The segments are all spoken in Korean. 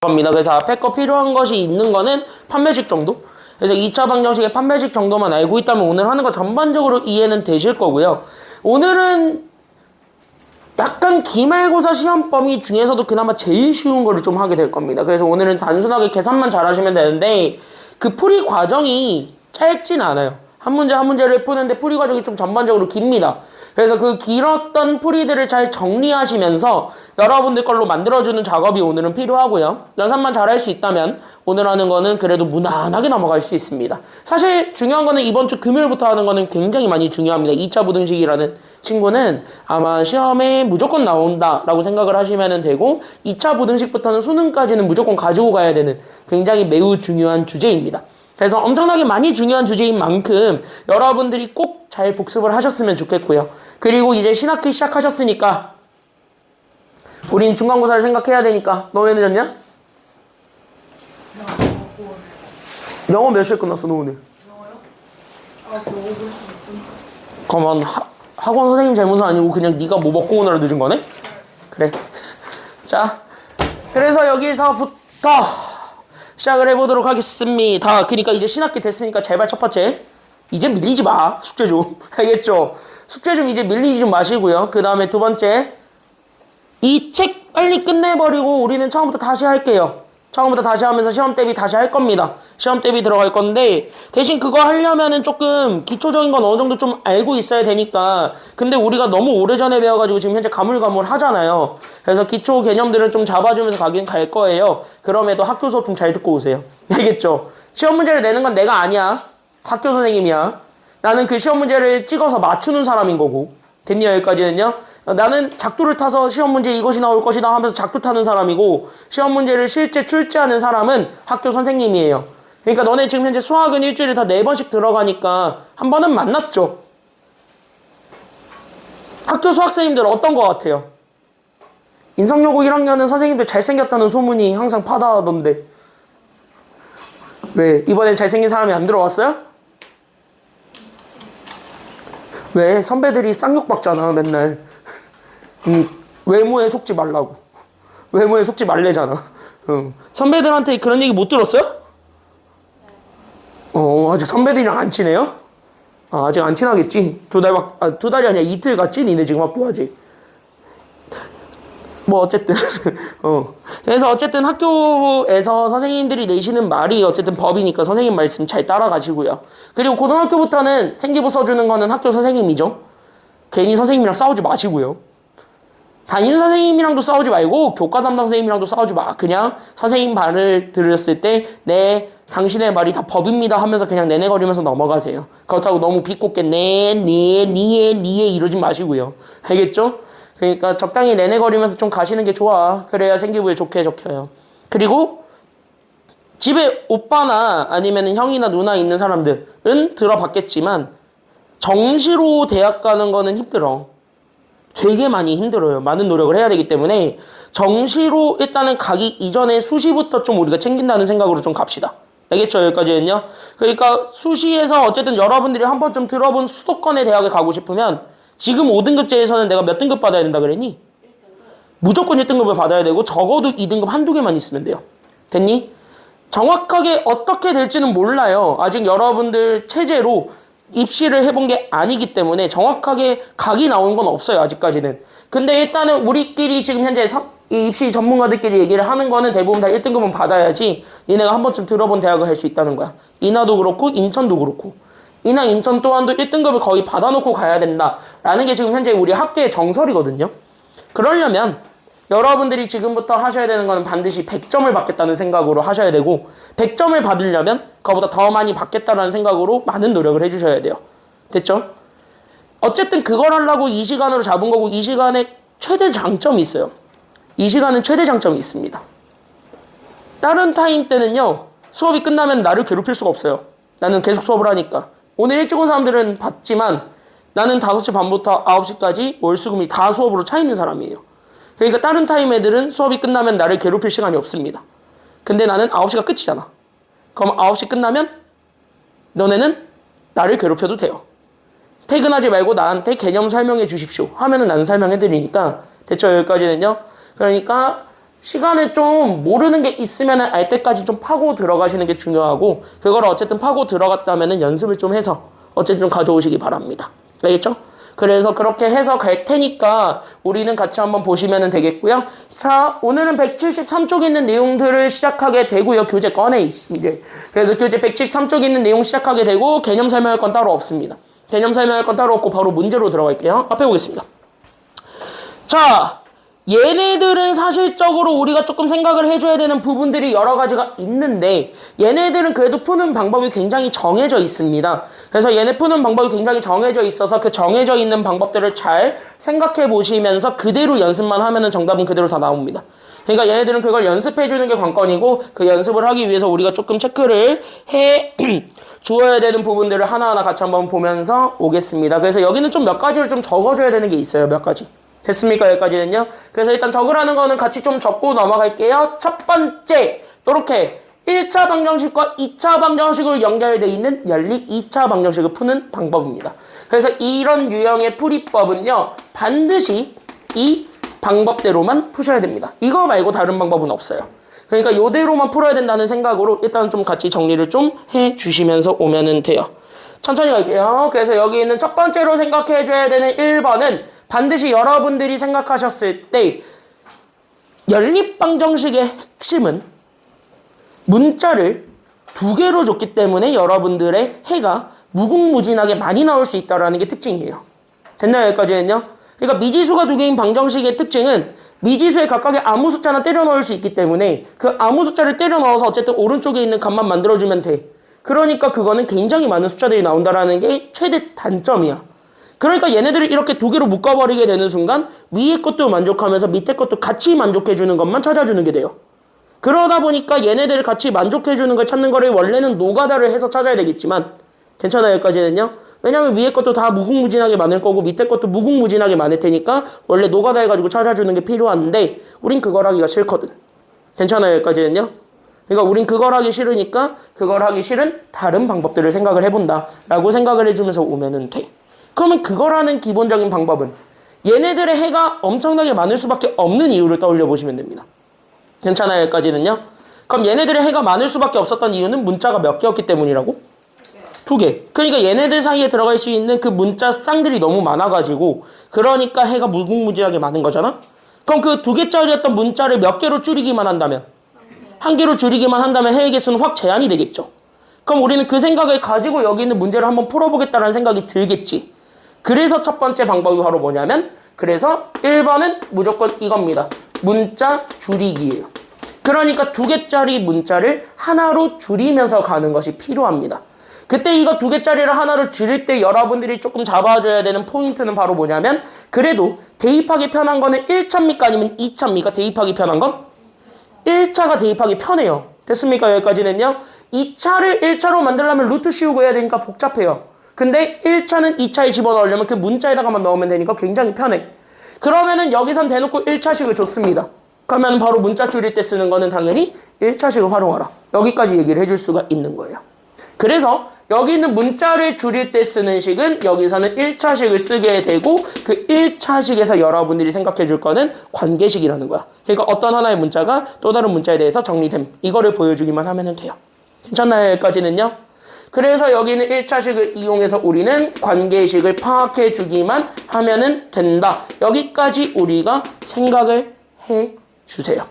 겁니다. 그래서 앞에 거 필요한 것이 있는 거는 판매식 정도? 그래서 2차 방정식의 판매식 정도만 알고 있다면 오늘 하는 거 전반적으로 이해는 되실 거고요. 오늘은 약간 기말고사 시험 범위 중에서도 그나마 제일 쉬운 거를 좀 하게 될 겁니다. 그래서 오늘은 단순하게 계산만 잘 하시면 되는데 그 풀이 과정이 짧진 않아요. 한 문제 한 문제를 푸는데 풀이 과정이 좀 전반적으로 깁니다. 그래서 그 길었던 풀이들을 잘 정리하시면서 여러분들 걸로 만들어주는 작업이 오늘은 필요하고요. 연산만 잘 할 수 있다면 오늘 하는 거는 그래도 무난하게 넘어갈 수 있습니다. 사실 중요한 거는 이번 주 금요일부터 하는 거는 굉장히 많이 중요합니다. 2차 부등식이라는 친구는 아마 시험에 무조건 나온다라고 생각을 하시면 되고 2차 부등식부터는 수능까지는 무조건 가지고 가야 되는 굉장히 매우 중요한 주제입니다. 그래서 엄청나게 많이 중요한 주제인 만큼 여러분들이 꼭 잘 복습을 하셨으면 좋겠고요. 그리고 이제 신학기 시작하셨으니까 우린 중간고사를 생각해야 되니까 너 왜 늦었냐? 영어 몇 시에 끝났어 너 오늘? 영어요? 저 5분. 그러면 학원 선생님 잘못은 아니고 그냥 네가 뭐 먹고 오느라 늦은 거네? 그래. 자, 그래서 여기서부터 시작을 해보도록 하겠습니다. 그러니까 이제 신학기 됐으니까 제발 첫 번째 이제 밀리지 마. 숙제 좀. 알겠죠? 숙제 좀 이제 밀리지 좀 마시고요. 그 다음에 두 번째 이 책 빨리 끝내버리고 우리는 처음부터 다시 할게요. 처음부터 다시 하면서 시험 대비 다시 할 겁니다. 시험 대비 들어갈 건데 대신 그거 하려면은 조금 기초적인 건 어느 정도 좀 알고 있어야 되니까 근데 우리가 너무 오래전에 배워가지고 지금 현재 가물가물 하잖아요. 그래서 기초 개념들을 좀 잡아주면서 가긴 갈 거예요. 그럼에도 학교 수업 좀 잘 듣고 오세요. 알겠죠? 시험 문제를 내는 건 내가 아니야. 학교 선생님이야. 나는 그 시험 문제를 찍어서 맞추는 사람인 거고. 됐니 여기까지는요? 나는 작두를 타서 시험 문제 이것이 나올 것이다 하면서 작두 타는 사람이고 시험 문제를 실제 출제하는 사람은 학교 선생님이에요. 그러니까 너네 지금 현재 수학은 일주일에 다 4번씩 들어가니까 한 번은 만났죠. 학교 수학생님들 어떤 거 같아요? 인성여고 1학년은 선생님들 잘생겼다는 소문이 항상 파다하던데 왜? 이번엔 잘생긴 사람이 안 들어왔어요? 왜? 선배들이 쌍욕박잖아 맨날. 외모에 속지 말라고. 외모에 속지 말래잖아. 선배들한테 그런 얘기 못 들었어요? 아직 선배들이랑 안 친해요? 아직 안 친하겠지. 두 달이 아니라 이틀 갔지? 니네 지금 학교하지. 뭐 어쨌든 그래서 어쨌든 학교에서 선생님들이 내시는 말이 어쨌든 법이니까 선생님 말씀 잘 따라가시고요. 그리고 고등학교부터는 생기부 써주는 거는 학교 선생님이죠. 괜히 선생님이랑 싸우지 마시고요. 담임 선생님이랑도 싸우지 말고 교과 담당 선생님이랑도 싸우지 마. 그냥 선생님 말을 들었을 때 네, 당신의 말이 다 법입니다 하면서 그냥 내내거리면서 넘어가세요. 그렇다고 너무 비꼬게 니에 이러지 마시고요. 알겠죠? 그러니까 적당히 내내거리면서 좀 가시는 게 좋아. 그래야 생기부에 좋게 적혀요. 그리고 집에 오빠나 아니면 형이나 누나 있는 사람들은 들어봤겠지만 정시로 대학 가는 거는 힘들어. 되게 많이 힘들어요. 많은 노력을 해야 되기 때문에 정시로 일단은 가기 이전에 수시부터 좀 우리가 챙긴다는 생각으로 좀 갑시다. 알겠죠? 여기까지는요. 그러니까 수시에서 어쨌든 여러분들이 한 번쯤 들어본 수도권의 대학에 가고 싶으면 지금 5등급제에서는 내가 몇 등급 받아야 된다 그랬니? 1등급. 무조건 1등급을 받아야 되고 적어도 2등급 한두 개만 있으면 돼요. 됐니? 정확하게 어떻게 될지는 몰라요. 아직 여러분들 체제로 입시를 해본 게 아니기 때문에 정확하게 각이 나온 건 없어요. 아직까지는. 근데 일단은 우리끼리 지금 현재 이 입시 전문가들끼리 얘기를 하는 거는 대부분 다 1등급은 받아야지 니네가 한 번쯤 들어본 대학을 할 수 있다는 거야. 인하도 그렇고 인천도 그렇고. 인하 인천 또한도 1등급을 거의 받아놓고 가야 된다라는 게 지금 현재 우리 학계의 정설이거든요. 그러려면 여러분들이 지금부터 하셔야 되는 거는 반드시 100점을 받겠다는 생각으로 하셔야 되고 100점을 받으려면 그거보다 더 많이 받겠다는 생각으로 많은 노력을 해주셔야 돼요. 됐죠? 어쨌든 그걸 하려고 이 시간으로 잡은 거고 이 시간에 최대 장점이 있어요. 이 시간은 최대 장점이 있습니다. 다른 타임 때는요. 수업이 끝나면 나를 괴롭힐 수가 없어요. 나는 계속 수업을 하니까. 오늘 일찍 온 사람들은 봤지만 나는 5시 반부터 9시까지 월수금이 다 수업으로 차 있는 사람이에요. 그러니까 다른 타임 애들은 수업이 끝나면 나를 괴롭힐 시간이 없습니다. 근데 나는 9시가 끝이잖아. 그럼 9시 끝나면 너네는 나를 괴롭혀도 돼요. 퇴근하지 말고 나한테 개념 설명해 주십시오 하면은 나는 설명해 드리니까 됐죠? 여기까지는요. 그러니까 시간에 좀 모르는 게 있으면 알 때까지 좀 파고 들어가시는 게 중요하고 그걸 어쨌든 파고 들어갔다면 연습을 좀 해서 어쨌든 좀 가져오시기 바랍니다. 알겠죠? 그래서 그렇게 해서 갈 테니까 우리는 같이 한번 보시면 되겠고요. 자, 오늘은 173쪽에 있는 내용들을 시작하게 되고요. 교재 꺼내 이제. 그래서 교재 173쪽에 있는 내용 시작하게 되고 개념 설명할 건 따로 없습니다. 개념 설명할 건 따로 없고 바로 문제로 들어갈게요. 앞에 보겠습니다. 자, 얘네들은 사실적으로 우리가 조금 생각을 해줘야 되는 부분들이 여러 가지가 있는데 얘네들은 그래도 푸는 방법이 굉장히 정해져 있습니다. 그래서 얘네 푸는 방법이 굉장히 정해져 있어서 그 정해져 있는 방법들을 잘 생각해 보시면서 그대로 연습만 하면은 정답은 그대로 다 나옵니다. 그러니까 얘네들은 그걸 연습해 주는 게 관건이고 그 연습을 하기 위해서 우리가 조금 체크를 해 주어야 되는 부분들을 하나하나 같이 한번 보면서 오겠습니다. 그래서 여기는 좀 몇 가지를 좀 적어줘야 되는 게 있어요. 몇 가지. 됐습니까? 여기까지는요. 그래서 일단 적으라는 거는 같이 좀 적고 넘어갈게요. 첫 번째, 이렇게 1차 방정식과 2차 방정식으로 연결되어 있는 연립 2차 방정식을 푸는 방법입니다. 그래서 이런 유형의 풀이법은요. 반드시 이 방법대로만 푸셔야 됩니다. 이거 말고 다른 방법은 없어요. 그러니까 이대로만 풀어야 된다는 생각으로 일단 좀 같이 정리를 좀 해주시면서 오면 돼요. 천천히 갈게요. 그래서 여기 있는 첫 번째로 생각해줘야 되는 1번은 반드시 여러분들이 생각하셨을 때 연립방정식의 핵심은 문자를 2개로 줬기 때문에 여러분들의 해가 무궁무진하게 많이 나올 수 있다는 게 특징이에요. 됐나요? 여기까지는요? 그러니까 미지수가 2개인 방정식의 특징은 미지수에 각각의 아무 숫자나 때려 넣을 수 있기 때문에 그 아무 숫자를 때려 넣어서 어쨌든 오른쪽에 있는 값만 만들어주면 돼. 그러니까 그거는 굉장히 많은 숫자들이 나온다는 게 최대 단점이야. 그러니까 얘네들을 이렇게 2개로 묶어버리게 되는 순간 위에 것도 만족하면서 밑에 것도 같이 만족해주는 것만 찾아주는 게 돼요. 그러다 보니까 얘네들을 같이 만족해주는 걸 찾는 거를 원래는 노가다를 해서 찾아야 되겠지만 괜찮아요 여기까지는요? 왜냐면 위에 것도 다 무궁무진하게 많을 거고 밑에 것도 무궁무진하게 많을 테니까 원래 노가다 해가지고 찾아주는 게 필요한데 우린 그걸 하기가 싫거든. 괜찮아요 여기까지는요? 그러니까 우린 그걸 하기 싫으니까 그걸 하기 싫은 다른 방법들을 생각을 해본다 라고 생각을 해주면서 오면은 돼. 그러면 그걸 하는 기본적인 방법은 얘네들의 해가 엄청나게 많을 수밖에 없는 이유를 떠올려 보시면 됩니다. 괜찮아요 여기까지는요? 그럼 얘네들의 해가 많을 수밖에 없었던 이유는 문자가 몇 개였기 때문이라고? 2개. 그러니까 얘네들 사이에 들어갈 수 있는 그 문자 쌍들이 너무 많아가지고 그러니까 해가 무궁무진하게 많은 거잖아? 그럼 그 2개짜리였던 문자를 몇 개로 줄이기만 한다면 1개로 줄이기만 한다면 해의 개수는 확 제한이 되겠죠. 그럼 우리는 그 생각을 가지고 여기 있는 문제를 한번 풀어보겠다는 생각이 들겠지. 그래서 첫 번째 방법이 바로 뭐냐면 그래서 1번은 무조건 이겁니다. 문자 줄이기예요. 그러니까 2개짜리 문자를 하나로 줄이면서 가는 것이 필요합니다. 그때 이거 2개짜리를 하나로 줄일 때 여러분들이 조금 잡아줘야 되는 포인트는 바로 뭐냐면 그래도 대입하기 편한 거는 1차입니까 아니면 2차입니까? 대입하기 편한 건? 1차가 대입하기 편해요. 됐습니까? 여기까지는요. 2차를 1차로 만들려면 루트 씌우고 해야 되니까 복잡해요. 근데 1차는 2차에 집어넣으려면 그 문자에다가만 넣으면 되니까 굉장히 편해. 그러면은 여기선 대놓고 1차식을 줬습니다. 그러면 바로 문자 줄일 때 쓰는 거는 당연히 1차식을 활용하라. 여기까지 얘기를 해줄 수가 있는 거예요. 그래서 여기 있는 문자를 줄일 때 쓰는 식은 여기서는 1차식을 쓰게 되고 그 1차식에서 여러분들이 생각해 줄 거는 관계식이라는 거야. 그러니까 어떤 하나의 문자가 또 다른 문자에 대해서 정리됨. 이거를 보여주기만 하면 돼요. 괜찮나요? 여기까지는요? 그래서 여기는 1차식을 이용해서 우리는 관계식을 파악해 주기만 하면 된다. 여기까지 우리가 생각을 해 주세요.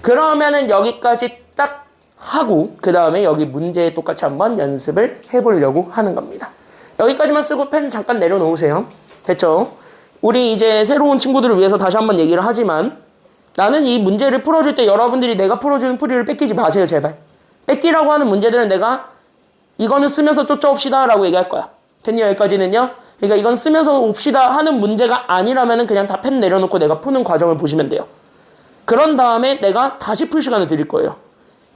그러면은 여기까지 딱 하고 그 다음에 여기 문제에 똑같이 한번 연습을 해보려고 하는 겁니다. 여기까지만 쓰고 펜 잠깐 내려놓으세요. 됐죠? 우리 이제 새로운 친구들을 위해서 다시 한번 얘기를 하지만 나는 이 문제를 풀어줄 때 여러분들이 내가 풀어주는 풀이를 뺏기지 마세요 제발. 뺏기라고 하는 문제들은 내가 이거는 쓰면서 쫓아옵시다 라고 얘기할 거야. 됐냐 여기까지는요? 그러니까 이건 쓰면서 옵시다 하는 문제가 아니라면 그냥 다 펜 내려놓고 내가 푸는 과정을 보시면 돼요. 그런 다음에 내가 다시 풀 시간을 드릴 거예요.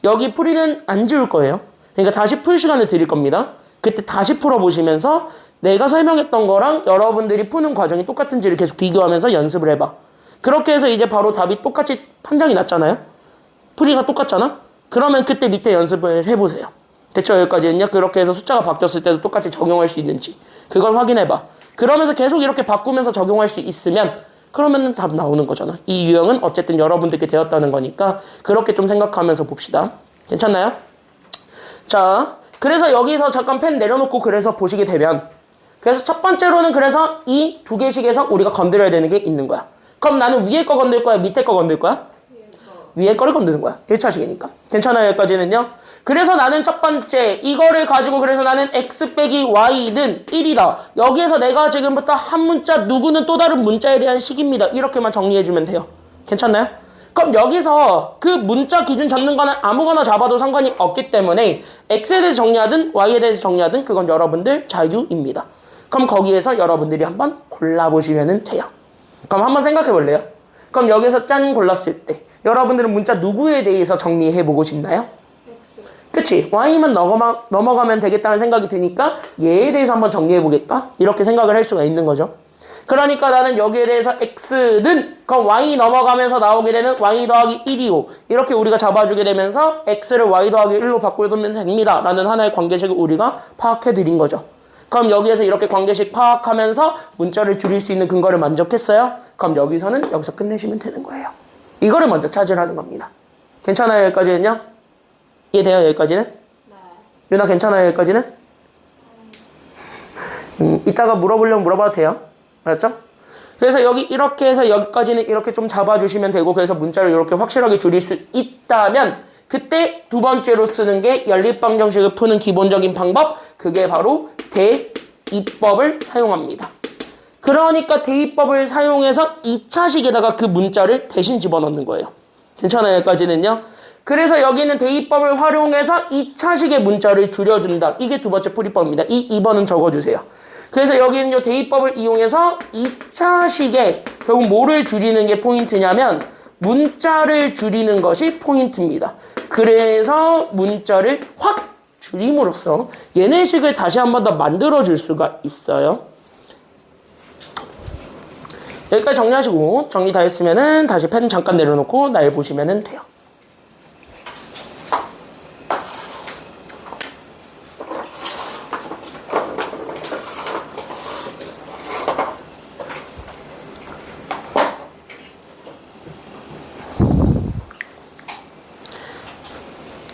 여기 풀이는 안 지울 거예요. 그러니까 다시 풀 시간을 드릴 겁니다. 그때 다시 풀어보시면서 내가 설명했던 거랑 여러분들이 푸는 과정이 똑같은지를 계속 비교하면서 연습을 해봐. 그렇게 해서 이제 바로 답이 똑같이 판정이 났잖아요. 풀이가 똑같잖아? 그러면 그때 밑에 연습을 해보세요. 됐죠? 여기까지는요. 그렇게 해서 숫자가 바뀌었을 때도 똑같이 적용할 수 있는지 그걸 확인해봐. 그러면서 계속 이렇게 바꾸면서 적용할 수 있으면 그러면 답 나오는 거잖아. 이 유형은 어쨌든 여러분들께 되었다는 거니까 그렇게 좀 생각하면서 봅시다. 괜찮나요? 자, 그래서 여기서 잠깐 펜 내려놓고 그래서 보시게 되면 그래서 첫 번째로는 그래서 이 두 개씩에서 우리가 건드려야 되는 게 있는 거야. 그럼 나는 위에 거 건들 거야? 밑에 거 건들 거야? 위에 거를 건드는 거야. 1차식이니까. 괜찮아요? 여기까지는요? 그래서 나는 첫 번째 이거를 가지고 그래서 나는 x 빼기 y는 1이다. 여기에서 내가 지금부터 한 문자 누구는 또 다른 문자에 대한 식입니다. 이렇게만 정리해주면 돼요. 괜찮나요? 그럼 여기서 그 문자 기준 잡는 거는 아무거나 잡아도 상관이 없기 때문에 x에 대해서 정리하든 y에 대해서 정리하든 그건 여러분들 자유입니다. 그럼 거기에서 여러분들이 한번 골라보시면 돼요. 그럼 한번 생각해 볼래요? 그럼 여기서 짠 골랐을 때 여러분들은 문자 누구에 대해서 정리해보고 싶나요? 그치? y만 넘어가면 되겠다는 생각이 드니까 얘에 대해서 한번 정리해보겠다? 이렇게 생각을 할 수가 있는 거죠. 그러니까 나는 여기에 대해서 x는 그럼 y 넘어가면서 나오게 되는 y 더하기 1이고 이렇게 우리가 잡아주게 되면서 x를 y 더하기 1로 바꿔두면 됩니다. 라는 하나의 관계식을 우리가 파악해드린 거죠. 그럼 여기에서 이렇게 관계식 파악하면서 문자를 줄일 수 있는 근거를 만족했어요? 그럼 여기서 끝내시면 되는 거예요. 이거를 먼저 찾으라는 겁니다. 괜찮아요? 여기까지는요? 이해돼요? 여기까지는? 네. 유나 괜찮아요? 여기까지는? 이따가 물어보려면 물어봐도 돼요. 알았죠? 그래서 여기 이렇게 해서 여기까지는 이렇게 좀 잡아주시면 되고 그래서 문자를 이렇게 확실하게 줄일 수 있다면 그때 두 번째로 쓰는 게 연립방정식을 푸는 기본적인 방법 그게 바로 대입법을 사용합니다. 그러니까 대입법을 사용해서 2차식에다가 그 문자를 대신 집어넣는 거예요. 괜찮아요? 여기까지는요? 그래서 여기는 대입법을 활용해서 2차식의 문자를 줄여준다. 이게 두 번째 풀이법입니다. 이 2번은 적어주세요. 그래서 여기는 요 대입법을 이용해서 2차식에 결국 뭐를 줄이는 게 포인트냐면 문자를 줄이는 것이 포인트입니다. 그래서 문자를 확 줄임으로써 얘네식을 다시 한 번 더 만들어줄 수가 있어요. 여기까지 정리하시고 정리 다 했으면은 다시 펜 잠깐 내려놓고 날 보시면 돼요.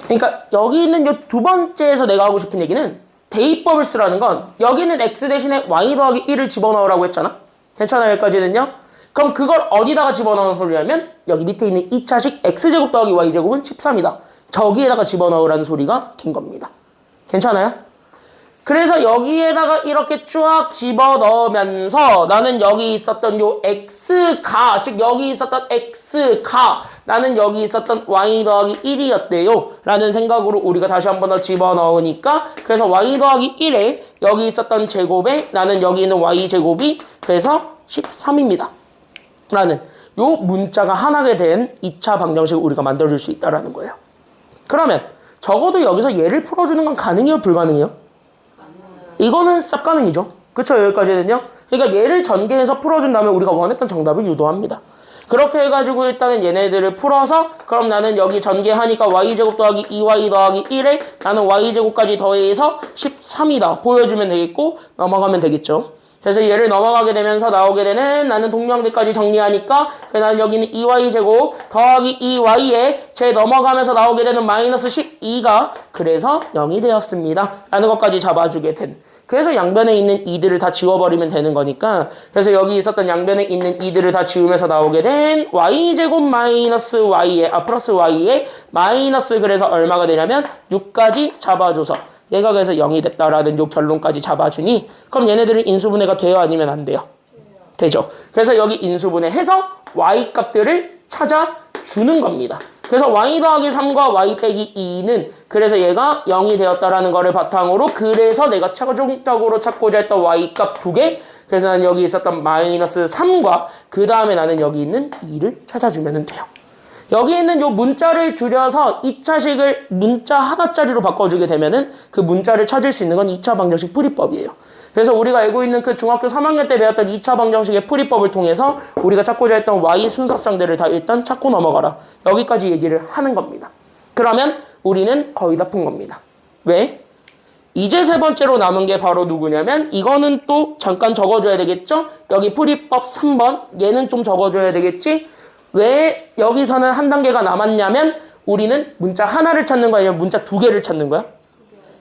그러니까 여기 있는 이 두 번째에서 내가 하고 싶은 얘기는 대입법을 쓰라는 건 여기는 x 대신에 y 더하기 1을 집어넣으라고 했잖아. 괜찮아요? 여기까지는요? 그럼 그걸 어디다가 집어넣는 소리냐면 여기 밑에 있는 2차식 x제곱 더하기 y제곱은 13이다. 저기에다가 집어넣으라는 소리가 된 겁니다. 괜찮아요? 그래서 여기에다가 이렇게 쫙 집어넣으면서 나는 여기 있었던 요 x가 즉 여기 있었던 x가 나는 여기 있었던 y 더하기 1이었대요 라는 생각으로 우리가 다시 한 번 더 집어넣으니까 그래서 y 더하기 1에 여기 있었던 제곱에 나는 여기 있는 y제곱이 그래서 13입니다 라는 요 문자가 하나가 된 2차 방정식을 우리가 만들어줄 수 있다는 거예요. 그러면 적어도 여기서 얘를 풀어주는 건 가능해요? 불가능해요? 이거는 싹 가능이죠. 그쵸? 여기까지는요. 그러니까 얘를 전개해서 풀어준다면 우리가 원했던 정답을 유도합니다. 그렇게 해가지고 일단은 얘네들을 풀어서 그럼 나는 여기 전개하니까 y제곱 더하기 2y 더하기 1에 나는 y제곱까지 더해서 13이다. 보여주면 되겠고 넘어가면 되겠죠. 그래서 얘를 넘어가게 되면서 나오게 되는 나는 동량들까지 정리하니까 나는 여기는 2y제곱 더하기 2y에 제 넘어가면서 나오게 되는 마이너스 12가 그래서 0이 되었습니다. 라는 것까지 잡아주게 된. 그래서 양변에 있는 2들을 다 지워버리면 되는 거니까 그래서 여기 있었던 양변에 있는 2들을 다 지우면서 나오게 된 y제곱 마이너스 y에 플러스 y에 마이너스 그래서 얼마가 되냐면 6까지 잡아줘서 얘가 그래서 0이 됐다라는 요 결론까지 잡아주니 그럼 얘네들은 인수분해가 돼요? 아니면 안 돼요? 되죠. 그래서 여기 인수분해해서 y 값들을 찾아주는 겁니다. 그래서 y 더하기 3과 y 빼기 2는 그래서 얘가 0이 되었다라는 거를 바탕으로 그래서 내가 최종적으로 찾고자 했던 y 값 2개 그래서 나는 여기 있었던 마이너스 3과 그 다음에 나는 여기 있는 2를 찾아주면 돼요. 여기 있는 요 문자를 줄여서 2차식을 문자 하나짜리로 바꿔주게 되면은 그 문자를 찾을 수 있는 건 2차 방정식 풀이법이에요. 그래서 우리가 알고 있는 그 중학교 3학년 때 배웠던 2차 방정식의 풀이법을 통해서 우리가 찾고자 했던 y 순서상들을 다 일단 찾고 넘어가라. 여기까지 얘기를 하는 겁니다. 그러면 우리는 거의 다 푼 겁니다. 왜? 이제 세 번째로 남은 게 바로 누구냐면 이거는 또 잠깐 적어줘야 되겠죠? 여기 풀이법 3번 얘는 좀 적어줘야 되겠지? 왜 여기서는 한 단계가 남았냐면 우리는 문자 하나를 찾는 거야 아니면 문자 두 개를 찾는 거야?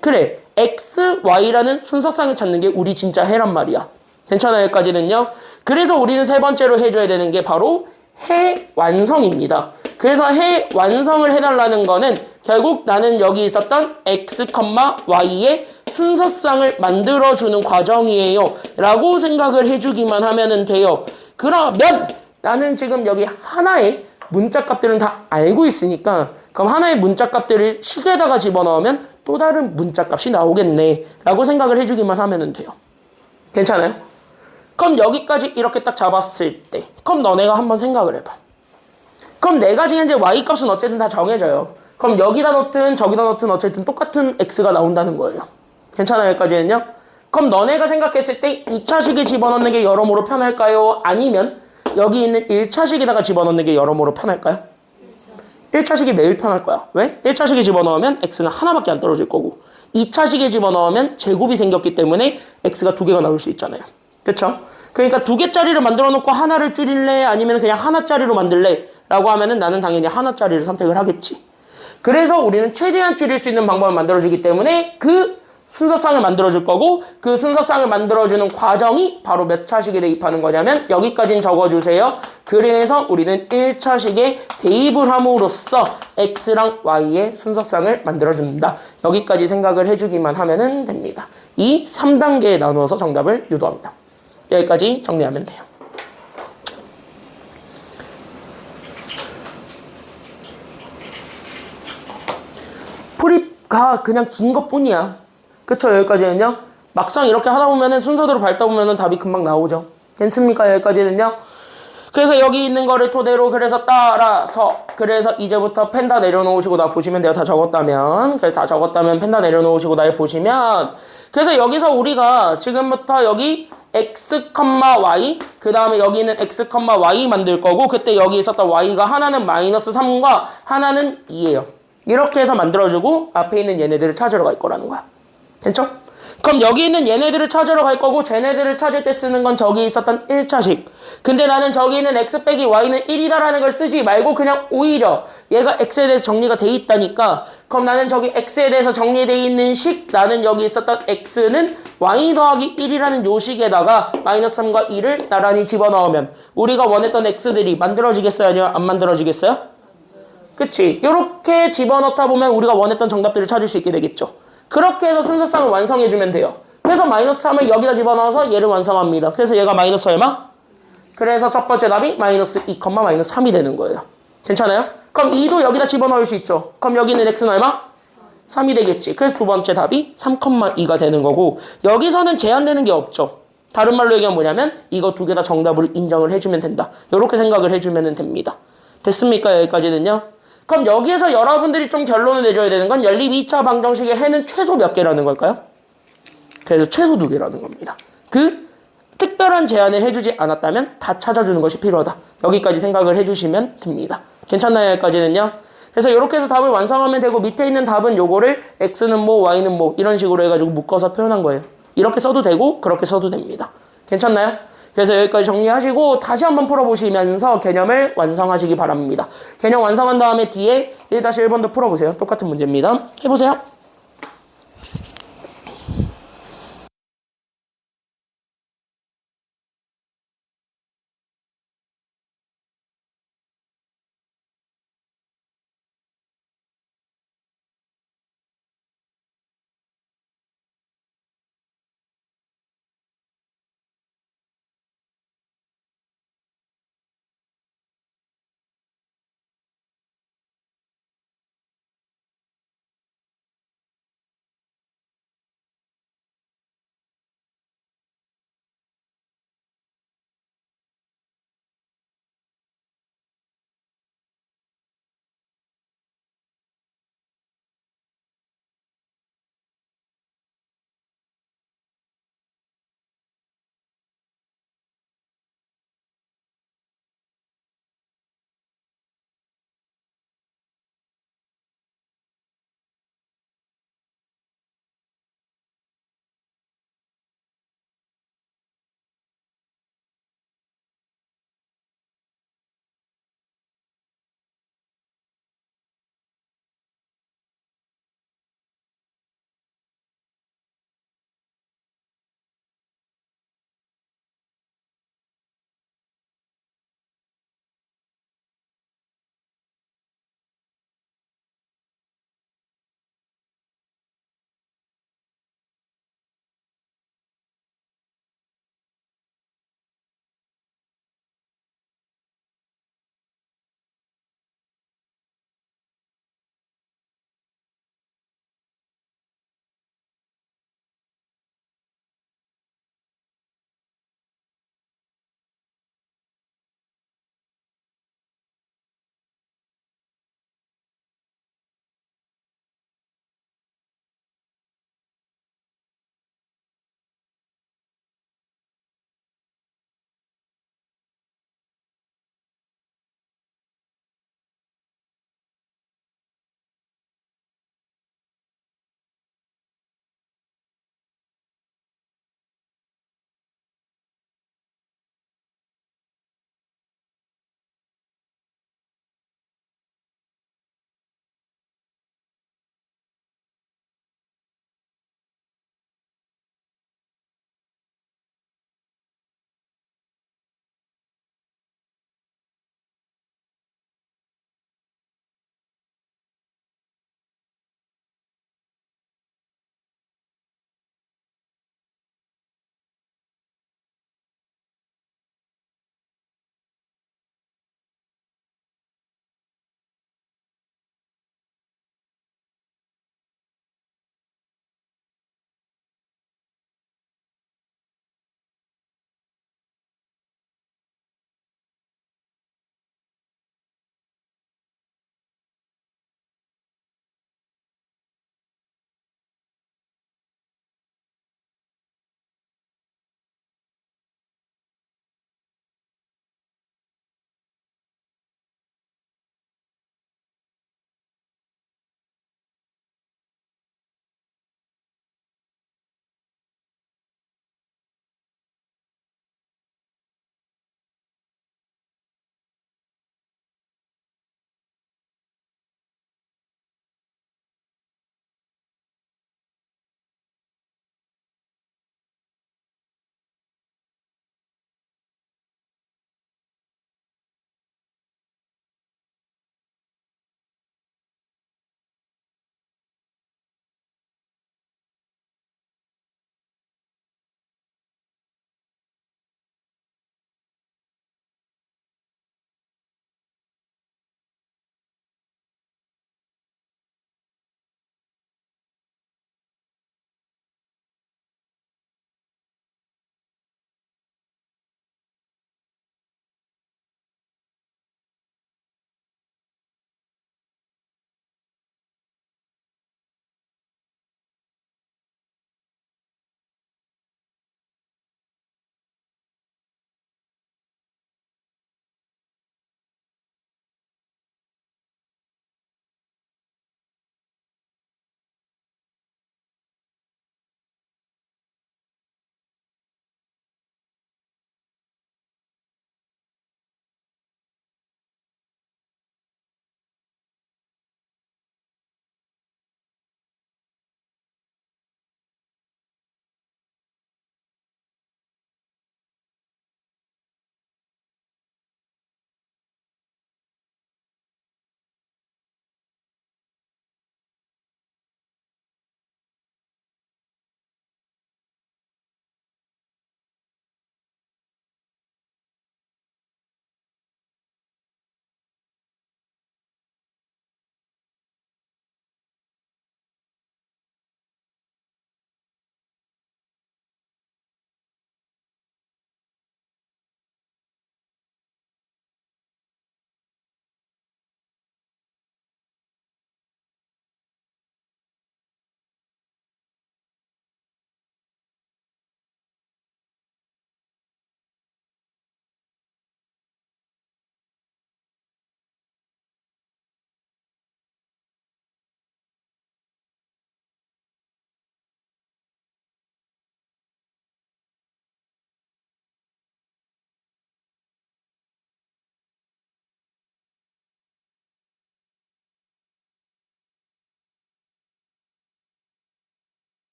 그래 x, y라는 순서상을 찾는 게 우리 진짜 해란 말이야. 괜찮아요 여기까지는요? 그래서 우리는 세 번째로 해줘야 되는 게 바로 해 완성입니다. 그래서 해 완성을 해달라는 거는 결국 나는 여기 있었던 x, y의 순서상을 만들어주는 과정이에요 라고 생각을 해주기만 하면 돼요. 그러면 나는 지금 여기 하나의 문자 값들은 다 알고 있으니까 그럼 하나의 문자 값들을 식에다가 집어넣으면 또 다른 문자 값이 나오겠네 라고 생각을 해주기만 하면 돼요. 괜찮아요? 그럼 여기까지 이렇게 딱 잡았을 때 그럼 너네가 한번 생각을 해봐. 그럼 내가 지금 현재 y값은 어쨌든 다 정해져요. 그럼 여기다 넣든 저기다 넣든 어쨌든 똑같은 x가 나온다는 거예요. 괜찮아요 여기까지는요? 그럼 너네가 생각했을 때 2차식에 집어넣는 게 여러모로 편할까요? 아니면 여기 있는 1차식에다가 집어넣는 게 여러모로 편할까요? 1차식이 매일 편할 거야. 왜? 1차식에 집어넣으면 x는 하나밖에 안 떨어질 거고 2차식에 집어넣으면 제곱이 생겼기 때문에 x가 두 개가 나올 수 있잖아요. 그쵸? 그러니까 두 개짜리를 만들어 놓고 하나를 줄일래? 아니면 그냥 하나짜리로 만들래? 라고 하면은 나는 당연히 하나짜리를 선택을 하겠지. 그래서 우리는 최대한 줄일 수 있는 방법을 만들어주기 때문에 그 순서상을 만들어줄 거고 그 순서상을 만들어주는 과정이 바로 몇 차식에 대입하는 거냐면 여기까지는 적어주세요. 그래서 우리는 1차식에 대입을 함으로써 x랑 y의 순서상을 만들어줍니다. 여기까지 생각을 해주기만 하면 됩니다. 이 3단계에 나누어서 정답을 유도합니다. 여기까지 정리하면 돼요. 풀이가 그냥 긴 것뿐이야. 그쵸 여기까지는요. 막상 이렇게 하다 보면은 순서대로 밟다 보면은 답이 금방 나오죠. 괜찮습니까 여기까지는요. 그래서 여기 있는 거를 토대로 그래서 따라서 그래서 이제부터 펜 다 내려놓으시고 나 보시면 돼요. 다 적었다면 그래서 다 적었다면 펜 다 내려놓으시고 날 보시면 그래서 여기서 우리가 지금부터 여기 x, y 그 다음에 여기는 x, y 만들 거고 그때 여기 있었던 y가 하나는 마이너스 3과 하나는 2예요. 이렇게 해서 만들어주고 앞에 있는 얘네들을 찾으러 갈 거라는 거야. 됐죠? 그럼 여기 있는 얘네들을 찾으러 갈 거고 쟤네들을 찾을 때 쓰는 건 저기 있었던 1차식. 근데 나는 저기 있는 x 빼기 y는 1이다라는 걸 쓰지 말고 그냥 오히려 얘가 x에 대해서 정리가 돼 있다니까 그럼 나는 저기 x에 대해서 정리돼 있는 식 나는 여기 있었던 x는 y 더하기 1이라는 요 식에다가 마이너스 3과 2를 나란히 집어넣으면 우리가 원했던 x들이 만들어지겠어요? 아니면 안 만들어지겠어요? 그치? 이렇게 집어넣다 보면 우리가 원했던 정답들을 찾을 수 있게 되겠죠. 그렇게 해서 순서상을 완성해주면 돼요. 그래서 마이너스 3을 여기다 집어넣어서 얘를 완성합니다. 그래서 얘가 마이너스 얼마? 그래서 첫 번째 답이 마이너스 2, 마이너스 3이 되는 거예요. 괜찮아요? 그럼 2도 여기다 집어넣을 수 있죠. 그럼 여기는 x는 얼마? 3이 되겠지. 그래서 두 번째 답이 3,2가 되는 거고 여기서는 제한되는 게 없죠. 다른 말로 얘기하면 뭐냐면 이거 두 개 다 정답으로 인정을 해주면 된다. 이렇게 생각을 해주면 됩니다. 됐습니까? 여기까지는요? 그럼 여기에서 여러분들이 좀 결론을 내줘야 되는 건 연립 2차 방정식의 해는 최소 몇 개라는 걸까요? 그래서 최소 2개라는 겁니다. 그 특별한 제한을 해주지 않았다면 다 찾아주는 것이 필요하다. 여기까지 생각을 해주시면 됩니다. 괜찮나요? 여기까지는요? 그래서 이렇게 해서 답을 완성하면 되고 밑에 있는 답은 요거를 x는 뭐 y는 뭐 이런 식으로 해가지고 묶어서 표현한 거예요. 이렇게 써도 되고 그렇게 써도 됩니다. 괜찮나요? 그래서 여기까지 정리하시고 다시 한번 풀어보시면서 개념을 완성하시기 바랍니다. 개념 완성한 다음에 뒤에 1-1번도 풀어보세요. 똑같은 문제입니다. 해보세요.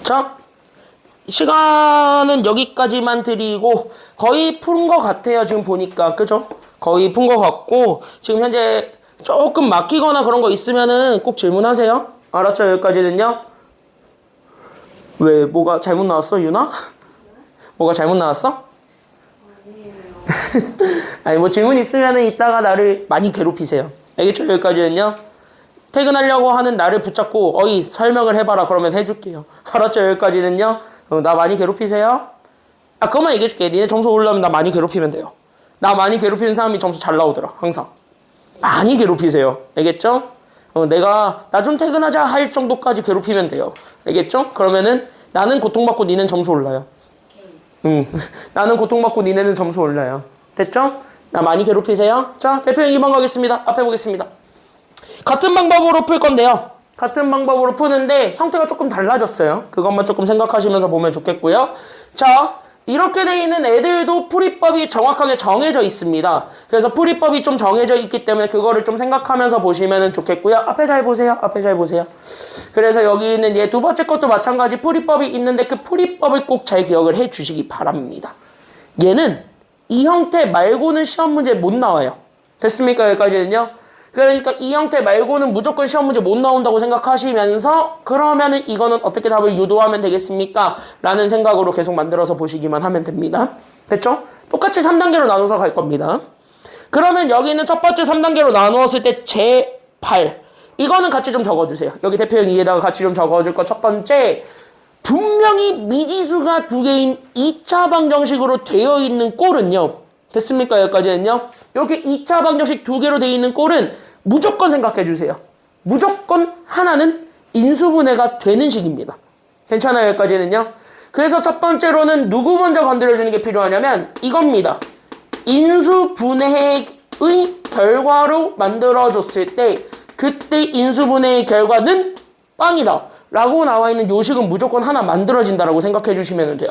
자, 시간은 여기까지만 드리고 거의 푼 것 같아요. 지금 보니까. 그죠? 거의 푼 것 같고 지금 현재 조금 막히거나 그런 거 있으면은 꼭 질문하세요. 알았죠? 여기까지는요. 왜? 뭐가 잘못 나왔어, 유나? 뭐가 잘못 나왔어? 아니 뭐 질문 있으면은 이따가 나를 많이 괴롭히세요. 알겠죠? 여기까지는요. 퇴근하려고 하는 나를 붙잡고 어이 설명을 해봐라 그러면 해줄게요. 알았죠? 여기까지는요. 나 많이 괴롭히세요. 아 그것만 얘기해줄게. 니네 점수 올라오면 나 많이 괴롭히면 돼요. 나 많이 괴롭히는 사람이 점수 잘 나오더라. 항상 많이 괴롭히세요. 알겠죠? 내가 나 좀 퇴근하자 할 정도까지 괴롭히면 돼요. 알겠죠? 그러면은 나는 고통받고 니는 점수 올라요. 나는 고통받고 니네는 점수 올라요. 됐죠? 나 많이 괴롭히세요. 자, 대표형 2번 가겠습니다. 앞에 보겠습니다. 같은 방법으로 풀 건데요. 같은 방법으로 푸는데 형태가 조금 달라졌어요. 그것만 조금 생각하시면서 보면 좋겠고요. 자, 이렇게 돼 있는 애들도 풀이법이 정확하게 정해져 있습니다. 그래서 풀이법이 좀 정해져 있기 때문에 그거를 좀 생각하면서 보시면 좋겠고요. 앞에 잘 보세요. 앞에 잘 보세요. 그래서 여기 있는 얘 두 번째 것도 마찬가지 풀이법이 있는데 그 풀이법을 꼭 잘 기억을 해 주시기 바랍니다. 얘는 이 형태 말고는 시험 문제 못 나와요. 됐습니까? 여기까지는요. 그러니까 이 형태 말고는 무조건 시험 문제 못 나온다고 생각하시면서 그러면은 이거는 어떻게 답을 유도하면 되겠습니까? 라는 생각으로 계속 만들어서 보시기만 하면 됩니다. 됐죠? 똑같이 3단계로 나눠서 갈 겁니다. 그러면 여기 있는 첫 번째 3단계로 나누었을 때 제8 이거는 같이 좀 적어주세요. 여기 대표형 2에다가 같이 좀 적어줄 거 첫 번째 분명히 미지수가 두 개인 2차 방정식으로 되어 있는 꼴은요. 됐습니까? 여기까지는요. 이렇게 2차 방정식 두 개로 되어 있는 꼴은 무조건 생각해 주세요. 무조건 하나는 인수분해가 되는 식입니다. 괜찮아요? 여기까지는요. 그래서 첫 번째로는 누구 먼저 건드려주는 게 필요하냐면 이겁니다. 인수분해의 결과로 만들어줬을 때 그때 인수분해의 결과는 빵이다 라고 나와 있는 요식은 무조건 하나 만들어진다라고 생각해 주시면 돼요.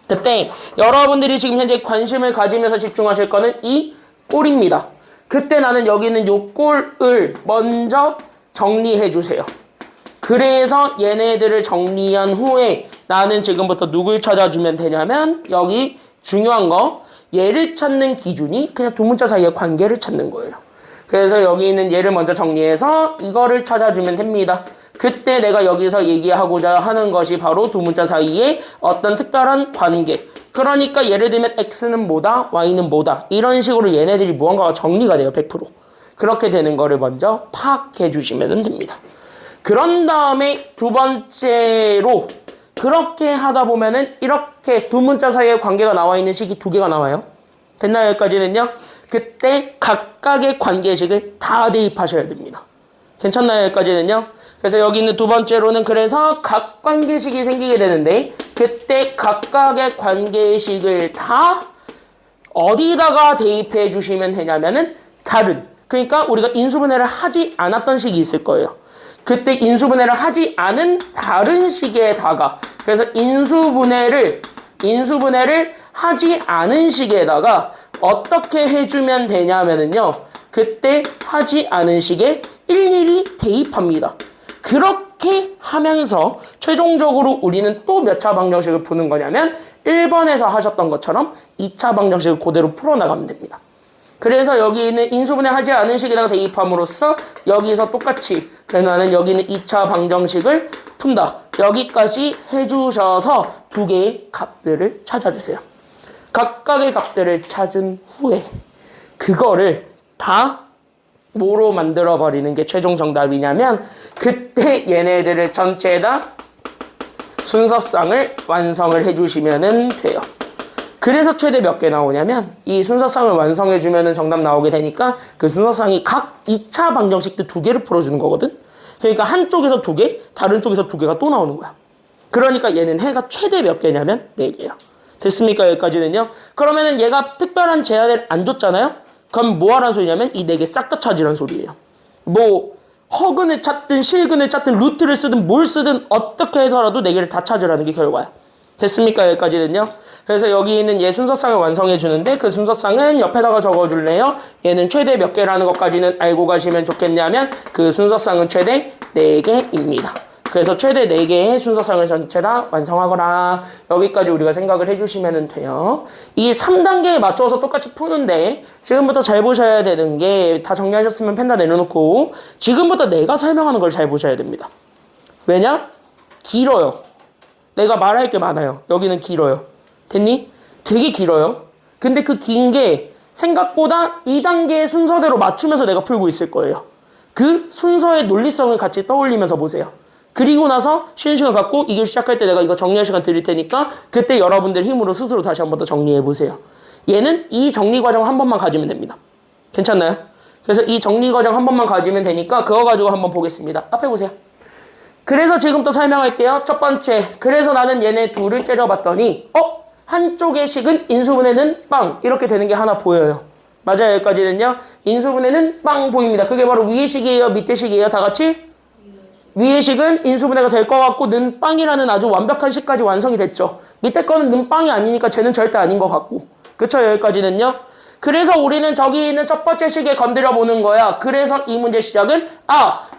그때 여러분들이 지금 현재 관심을 가지면서 집중하실 거는 이 꼴입니다. 그때 나는 여기 있는 요 꼴을 먼저 정리해 주세요. 그래서 얘네들을 정리한 후에 나는 지금부터 누굴 찾아주면 되냐면 여기 중요한 거 얘를 찾는 기준이 그냥 두 문자 사이의 관계를 찾는 거예요. 그래서 여기 있는 얘를 먼저 정리해서 이거를 찾아주면 됩니다. 그때 내가 여기서 얘기하고자 하는 것이 바로 두 문자 사이의 어떤 특별한 관계. 그러니까 예를 들면 x는 뭐다, y는 뭐다. 이런 식으로 얘네들이 무언가가 정리가 돼요. 100%. 그렇게 되는 거를 먼저 파악해 주시면 됩니다. 그런 다음에 두 번째로 그렇게 하다 보면은 이렇게 두 문자 사이의 관계가 나와 있는 식이 두 개가 나와요. 됐나요? 여기까지는요? 그때 각각의 관계식을 다 대입하셔야 됩니다. 괜찮나요? 여기까지는요? 그래서 여기 있는 두 번째로는 그래서 각 관계식이 생기게 되는데 그때 각각의 관계식을 다 어디다가 대입해 주시면 되냐면은 다른 그러니까 우리가 인수분해를 하지 않았던 식이 있을 거예요. 그때 인수분해를 하지 않은 다른 식에다가 그래서 인수분해를 하지 않은 식에다가 어떻게 해주면 되냐면은요. 그때 하지 않은 식에 일일이 대입합니다. 그렇게 하면서 최종적으로 우리는 또 몇 차 방정식을 푸는 거냐면 1번에서 하셨던 것처럼 2차 방정식을 그대로 풀어나가면 됩니다. 그래서 여기 있는 인수분해 하지 않은 식에다가 대입함으로써 여기서 똑같이 나는 여기 있는 2차 방정식을 푼다. 여기까지 해주셔서 두 개의 값들을 찾아주세요. 각각의 값들을 찾은 후에 그거를 다 뭐로 만들어버리는 게 최종 정답이냐면 그때 얘네들을 전체에다 순서쌍을 완성을 해주시면 돼요. 그래서 최대 몇 개 나오냐면 이 순서쌍을 완성해주면 정답 나오게 되니까 그 순서쌍이 각 2차 방정식 때 두 개를 풀어주는 거거든. 그러니까 한쪽에서 두 개, 다른 쪽에서 두 개가 또 나오는 거야. 그러니까 얘는 해가 최대 몇 개냐면 4개야. 됐습니까? 여기까지는요. 그러면은 얘가 특별한 제한을 안 줬잖아요. 그럼 뭐 하라는 소리냐면 이 4개 싹 다 찾으라는 소리예요. 뭐 허근을 찾든 실근을 찾든 루트를 쓰든 뭘 쓰든 어떻게 해서라도 4개를 다 찾으라는 게 결과야. 됐습니까? 여기까지는요. 그래서 여기 있는 얘 순서쌍을 완성해 주는데 그 순서쌍은 옆에다가 적어줄래요? 얘는 최대 몇 개라는 것까지는 알고 가시면 좋겠냐면 그 순서쌍은 최대 4개입니다. 그래서 최대 4개의 순서상을 전체 다 완성하거라. 여기까지 우리가 생각을 해주시면 돼요. 이 3단계에 맞춰서 똑같이 푸는데 지금부터 잘 보셔야 되는 게 다 정리하셨으면 펜 다 내려놓고 지금부터 내가 설명하는 걸 잘 보셔야 됩니다. 왜냐? 길어요. 내가 말할 게 많아요. 여기는 길어요. 됐니? 되게 길어요. 근데 그 긴 게 생각보다 2단계 순서대로 맞추면서 내가 풀고 있을 거예요. 그 순서의 논리성을 같이 떠올리면서 보세요. 그리고 나서 쉬는 시간 갖고 이교 시작할 때 내가 이거 정리할 시간 드릴 테니까 그때 여러분들 힘으로 스스로 다시 한 번 더 정리해 보세요. 얘는 이 정리 과정 한 번만 가지면 됩니다. 괜찮나요? 그래서 이 정리 과정 한 번만 가지면 되니까 그거 가지고 한번 보겠습니다. 앞에 보세요. 그래서 지금부터 설명할게요. 첫 번째, 그래서 나는 얘네 둘을 때려봤더니 한쪽의 식은 인수분해는 빵 이렇게 되는 게 하나 보여요. 맞아요. 여기까지는요. 인수분해는 빵 보입니다. 그게 바로 위의 식이에요? 밑의 식이에요? 다 같이? 위의 식은 인수분해가 될 것 같고 는 빵이라는 아주 완벽한 식까지 완성이 됐죠. 밑에 거는 는 빵이 아니니까 쟤는 절대 아닌 것 같고. 그쵸? 여기까지는요. 그래서 우리는 저기 있는 첫 번째 식에 건드려 보는 거야. 그래서 이 문제 시작은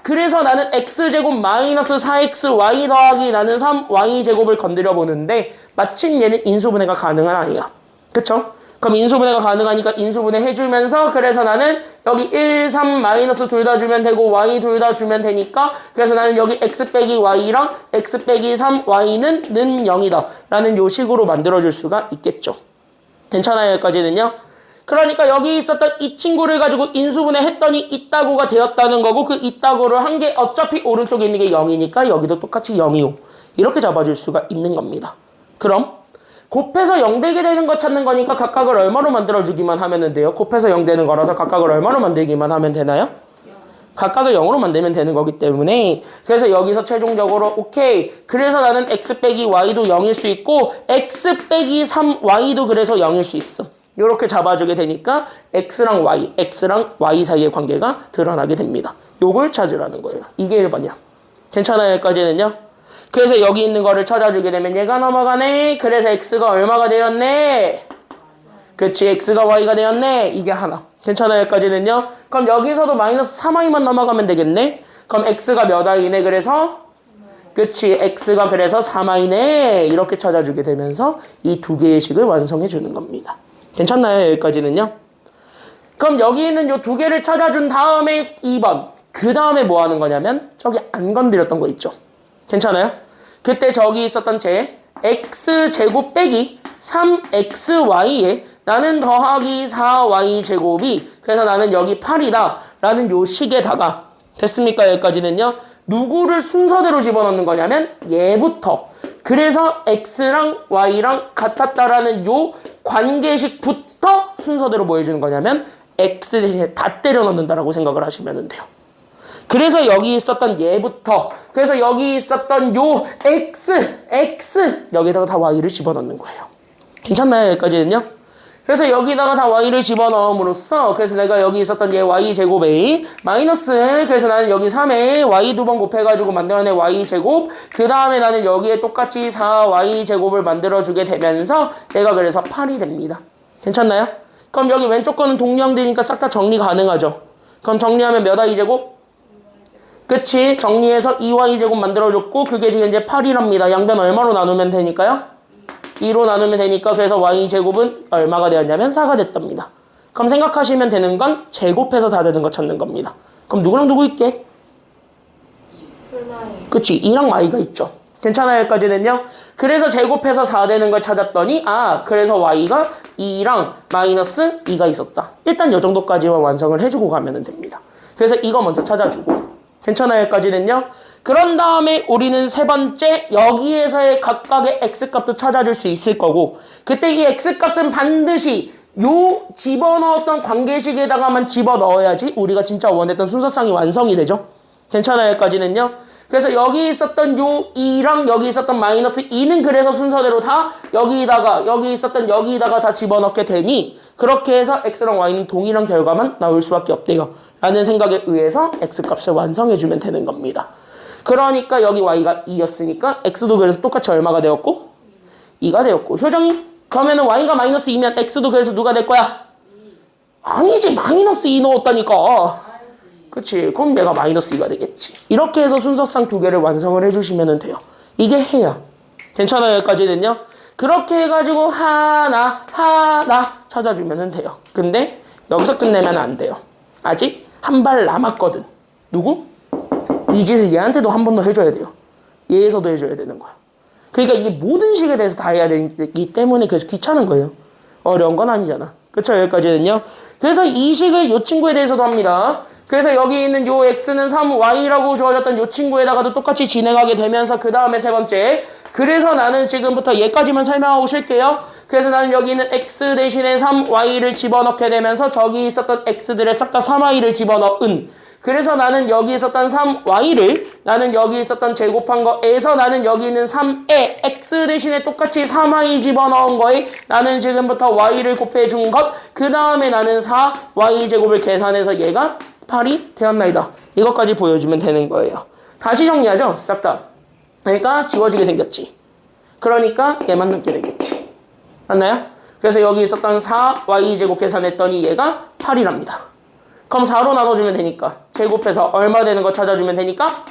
그래서 나는 x제곱 마이너스 4xy 더하기 나는 3y제곱을 건드려 보는데 마침 얘는 인수분해가 가능한 아이야. 그쵸? 그럼 인수분해가 가능하니까 인수분해 해주면서 그래서 나는 여기 1, 3 마이너스 둘 다 주면 되고 y 둘 다 주면 되니까 그래서 나는 여기 x 빼기 y랑 x 빼기 3y는 는 0이다 라는 요 식으로 만들어줄 수가 있겠죠. 괜찮아요? 여기까지는요. 그러니까 여기 있었던 이 친구를 가지고 인수분해 했더니 이따구가 되었다는 거고 그 이따구를 한 게 어차피 오른쪽에 있는 게 0이니까 여기도 똑같이 0이요. 이렇게 잡아줄 수가 있는 겁니다. 그럼 곱해서 0 되게 되는 거 찾는 거니까 각각을 얼마로 만들어주기만 하면 돼요? 곱해서 0 되는 거라서 각각을 얼마로 만들기만 하면 되나요? 각각을 0으로 만들면 되는 거기 때문에 그래서 여기서 최종적으로 오케이 그래서 나는 x 빼기 y도 0일 수 있고 x 빼기 3y도 그래서 0일 수 있어. 이렇게 잡아주게 되니까 x랑 y 사이의 관계가 드러나게 됩니다. 요걸 찾으라는 거예요. 이게 1번이야. 괜찮아요? 여기까지는요? 그래서 여기 있는 거를 찾아주게 되면 얘가 넘어가네. 그래서 x가 얼마가 되었네. 그치 x가 y가 되었네. 이게 하나. 괜찮아요? 여기까지는요? 그럼 여기서도 마이너스 3y만 넘어가면 되겠네. 그럼 x가 몇 y네. 그래서 그치 x가 그래서 3y네. 이렇게 찾아주게 되면서 이 두 개의 식을 완성해 주는 겁니다. 괜찮나요? 여기까지는요? 그럼 여기 있는 요 두 개를 찾아준 다음에 2번. 그 다음에 뭐 하는 거냐면 저기 안 건드렸던 거 있죠? 괜찮아요? 그때 저기 있었던 제 x제곱 빼기 3xy에 나는 더하기 4y제곱이 그래서 나는 여기 8이다 라는 요 식에다가 됐습니까? 여기까지는요. 누구를 순서대로 집어넣는 거냐면 얘부터 그래서 x랑 y랑 같았다라는 요 관계식부터 순서대로 뭐 해주는 거냐면 x 대신에 다 때려 넣는다라고 생각을 하시면 돼요. 그래서 여기 있었던 얘부터 그래서 여기 있었던 요 x 여기다가 다 y를 집어넣는 거예요. 괜찮나요? 여기까지는요? 그래서 여기다가 다 y를 집어넣음으로써 그래서 내가 여기 있었던 얘 y제곱에 마이너스 그래서 나는 여기 3에 y 두 번 곱해가지고 만들어낸 y제곱 그 다음에 나는 여기에 똑같이 4y제곱을 만들어주게 되면서 얘가 그래서 8이 됩니다. 괜찮나요? 그럼 여기 왼쪽 거는 동량되니까 싹 다 정리 가능하죠. 그럼 정리하면 몇 y제곱? 그치? 정리해서 2y제곱 만들어줬고 그게 지금 이제 8이랍니다. 양변 얼마로 나누면 되니까요? 2로 나누면 되니까 그래서 y제곱은 얼마가 되었냐면 4가 됐답니다. 그럼 생각하시면 되는 건 제곱해서 4 되는 거 찾는 겁니다. 그럼 누구랑 누구 있게? 그치? 2랑 y가 있죠. 괜찮아요? 여기까지는요? 그래서 제곱해서 4 되는 걸 찾았더니 그래서 y가 2랑 마이너스 2가 있었다. 일단 이 정도까지만 완성을 해주고 가면 됩니다. 그래서 이거 먼저 찾아주고 괜찮아요? 여기까지는요? 그런 다음에 우리는 세 번째 여기에서의 각각의 x값도 찾아줄 수 있을 거고 그때 이 x값은 반드시 요 집어넣었던 관계식에다가만 집어넣어야지 우리가 진짜 원했던 순서상이 완성이 되죠. 괜찮아요? 여기까지는요. 그래서 여기 있었던 요 2랑 여기 있었던 마이너스 2는 그래서 순서대로 다 여기다가 여기 있었던 여기다가 다 집어넣게 되니 그렇게 해서 x랑 y는 동일한 결과만 나올 수밖에 없대요. 라는 생각에 의해서 x값을 완성해주면 되는 겁니다. 그러니까 여기 y가 2였으니까 x도 그래서 똑같이 얼마가 되었고 2가 되었고 효정이 그러면은 y가 마이너스 2면 x도 그래서 누가 될 거야? 아니지 마이너스 2 넣었다니까. 그치. 그럼 얘가 마이너스 2가 되겠지. 이렇게 해서 순서상 두 개를 완성을 해주시면 돼요. 이게 해야. 괜찮아요, 여기까지는요? 그렇게 해가지고 하나 찾아주면 돼요. 근데 여기서 끝내면 안 돼요. 아직 한 발 남았거든. 누구? 이 짓을 얘한테도 한 번 더 해줘야 돼요. 얘에서도 해줘야 되는 거야. 그러니까 이게 모든 식에 대해서 다 해야 되기 때문에 그래서 귀찮은 거예요. 어려운 건 아니잖아. 그쵸? 여기까지는요. 그래서 이 식을 이 친구에 대해서도 합니다. 그래서 여기 있는 요 x는 3y라고 주어졌던 요 친구에다가도 똑같이 진행하게 되면서 그 다음에 세 번째. 그래서 나는 지금부터 얘까지만 설명하고 쉴게요. 그래서 나는 여기 있는 x 대신에 3y를 집어넣게 되면서 저기 있었던 x들을 싹 다 3y를 집어넣은. 그래서 나는 여기 있었던 3y를 나는 여기 있었던 제곱한 거에서 나는 여기 있는 3에 x 대신에 똑같이 3y 집어넣은 거에 나는 지금부터 y를 곱해준 것. 그 다음에 나는 4y 제곱을 계산해서 얘가 8이 되었나이다. 이것까지 보여주면 되는 거예요. 다시 정리하죠. 싹 다. 그러니까 지워지게 생겼지. 그러니까 얘만 남게 되겠지. 맞나요? 그래서 여기 있었던 4y 제곱 계산했더니 얘가 8이랍니다. 그럼 4로 나눠주면 되니까 제곱해서 얼마 되는 거 찾아주면 되니까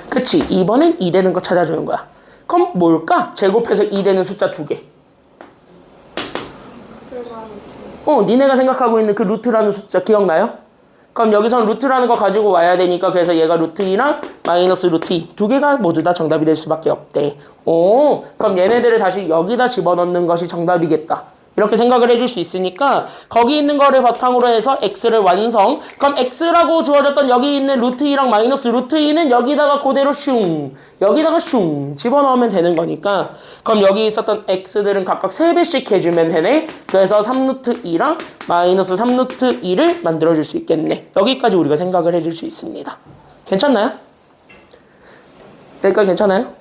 그치. 이번엔 2 되는 거 찾아주는 거야. 그럼 뭘까? 제곱해서 2 되는 숫자 2개. 니네가 생각하고 있는 그 루트라는 숫자 기억나요? 그럼 여기서는 루트라는 거 가지고 와야 되니까 그래서 얘가 루트 2랑 마이너스 루트 2 두 개가 모두 다 정답이 될 수밖에 없대. 그럼 얘네들을 다시 여기다 집어넣는 것이 정답이겠다. 이렇게 생각을 해줄 수 있으니까 거기 있는 거를 바탕으로 해서 x를 완성. 그럼 x라고 주어졌던 여기 있는 루트 2랑 마이너스 루트 2는 여기다가 그대로 슝 여기다가 슝 집어넣으면 되는 거니까 그럼 여기 있었던 x들은 각각 3배씩 해주면 되네. 그래서 3루트 2랑 마이너스 3루트 2를 만들어줄 수 있겠네. 여기까지 우리가 생각을 해줄 수 있습니다. 괜찮나요? 여기까지 괜찮아요?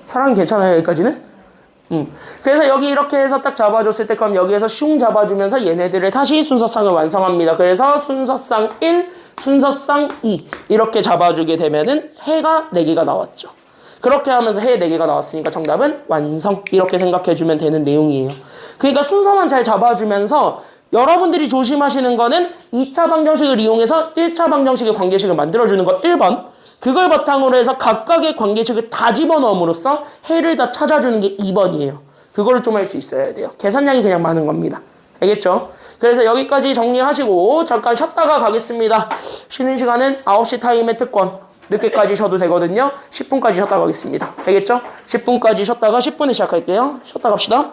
사랑이 괜찮아요? 여기까지는? 그래서 여기 이렇게 해서 딱 잡아줬을 때 그럼 여기에서 슝 잡아주면서 얘네들을 다시 순서상을 완성합니다. 그래서 순서상 1, 순서상 2 이렇게 잡아주게 되면은 해가 4개가 나왔죠. 그렇게 하면서 해 4개가 나왔으니까 정답은 완성. 이렇게 생각해주면 되는 내용이에요. 그러니까 순서만 잘 잡아주면서 여러분들이 조심하시는 거는 2차 방정식을 이용해서 1차 방정식의 관계식을 만들어주는 것 1번. 그걸 바탕으로 해서 각각의 관계식을 다 집어넣음으로써 해를 다 찾아주는 게 2번이에요. 그거를 좀 할 수 있어야 돼요. 계산량이 그냥 많은 겁니다. 알겠죠? 그래서 여기까지 정리하시고 잠깐 쉬었다가 가겠습니다. 쉬는 시간은 9시 타임의 특권. 늦게까지 쉬어도 되거든요. 10분까지 쉬었다 가겠습니다. 알겠죠? 10분까지 쉬었다가 10분에 시작할게요. 쉬었다 갑시다.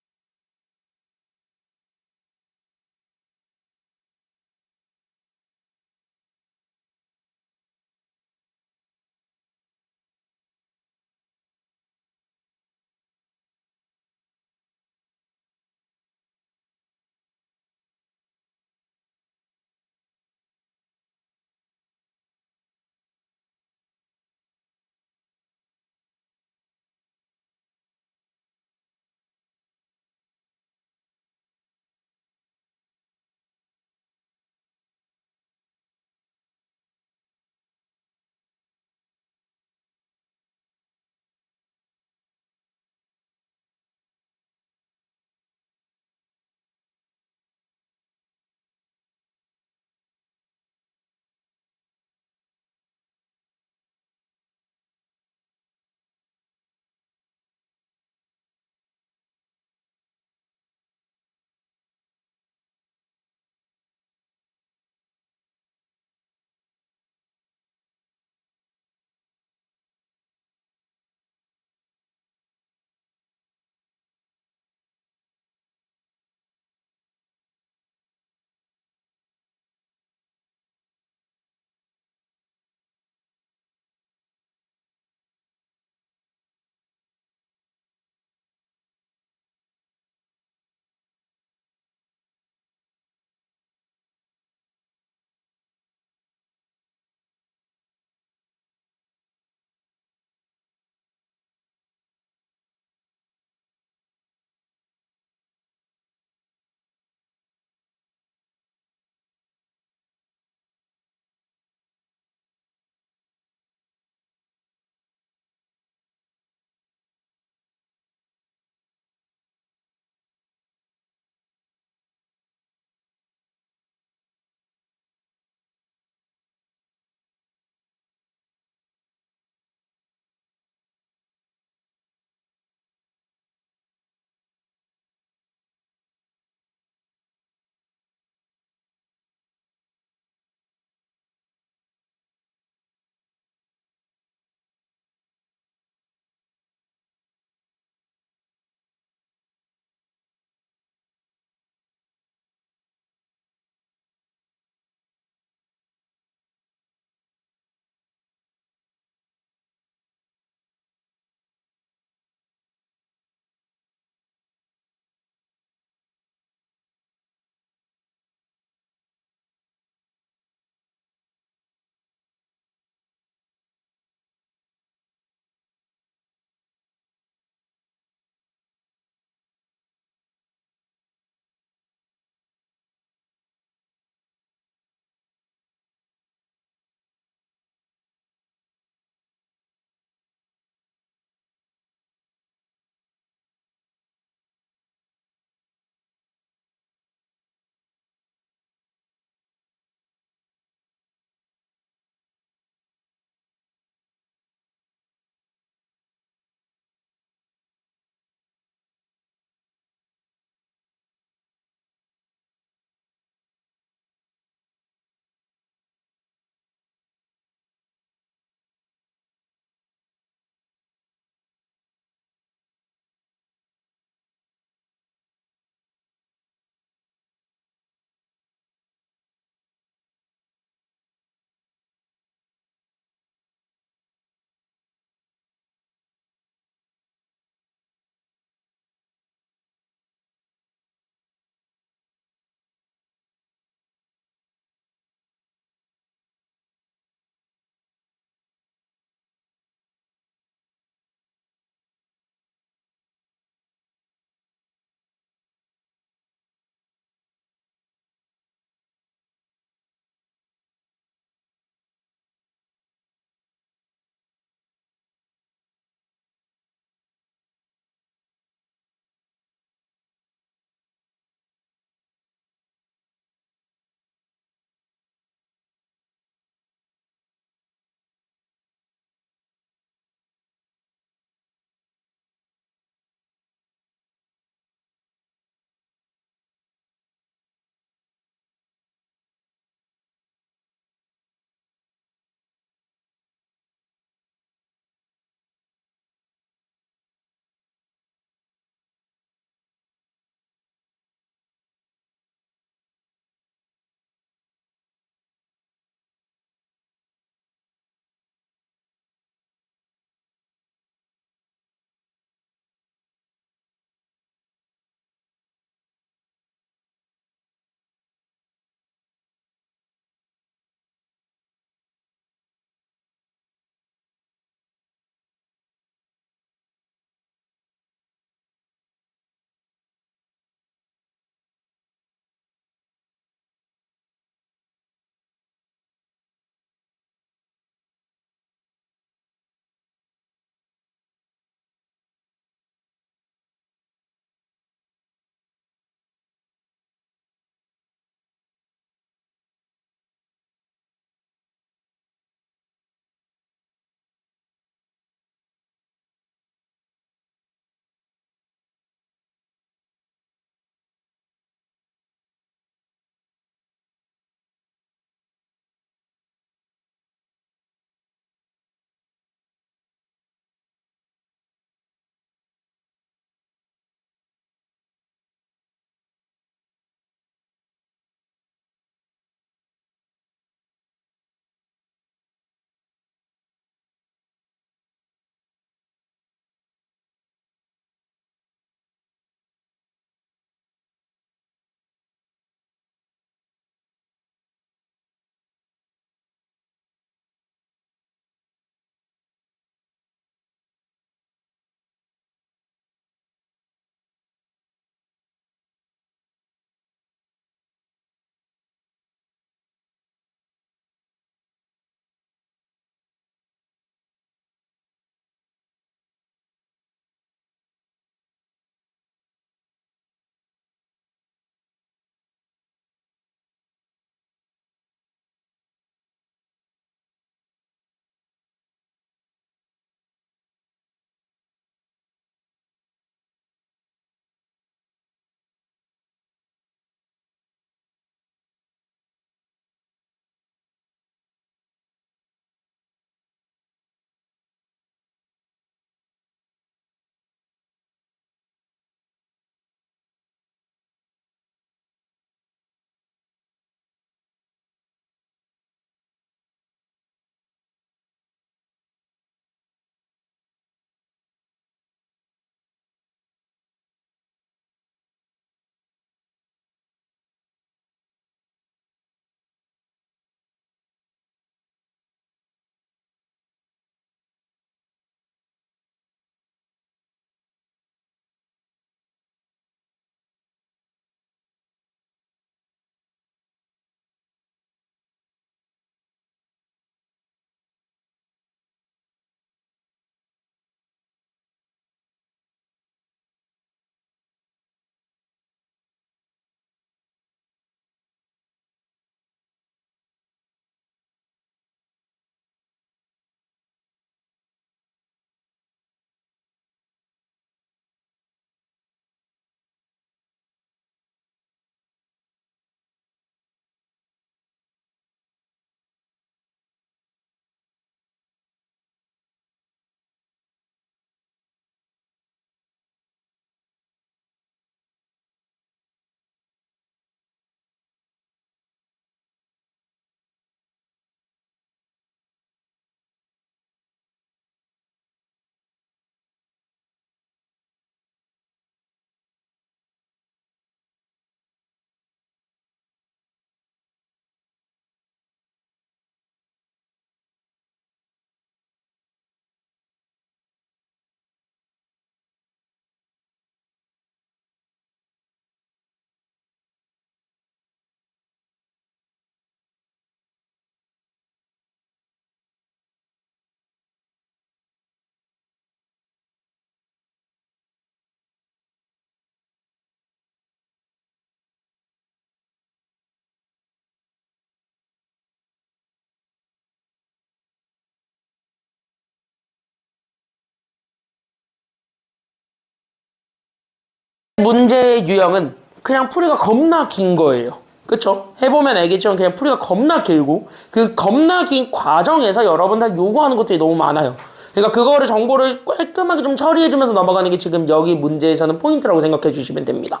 문제 유형은 그냥 풀이가 겁나 긴 거예요. 그쵸? 해보면 알겠지만 그냥 풀이가 겁나 길고 그 겁나 긴 과정에서 여러분들 요구하는 것들이 너무 많아요. 그러니까 그거를 정보를 깔끔하게 좀 처리해주면서 넘어가는 게 지금 여기 문제에서는 포인트라고 생각해 주시면 됩니다.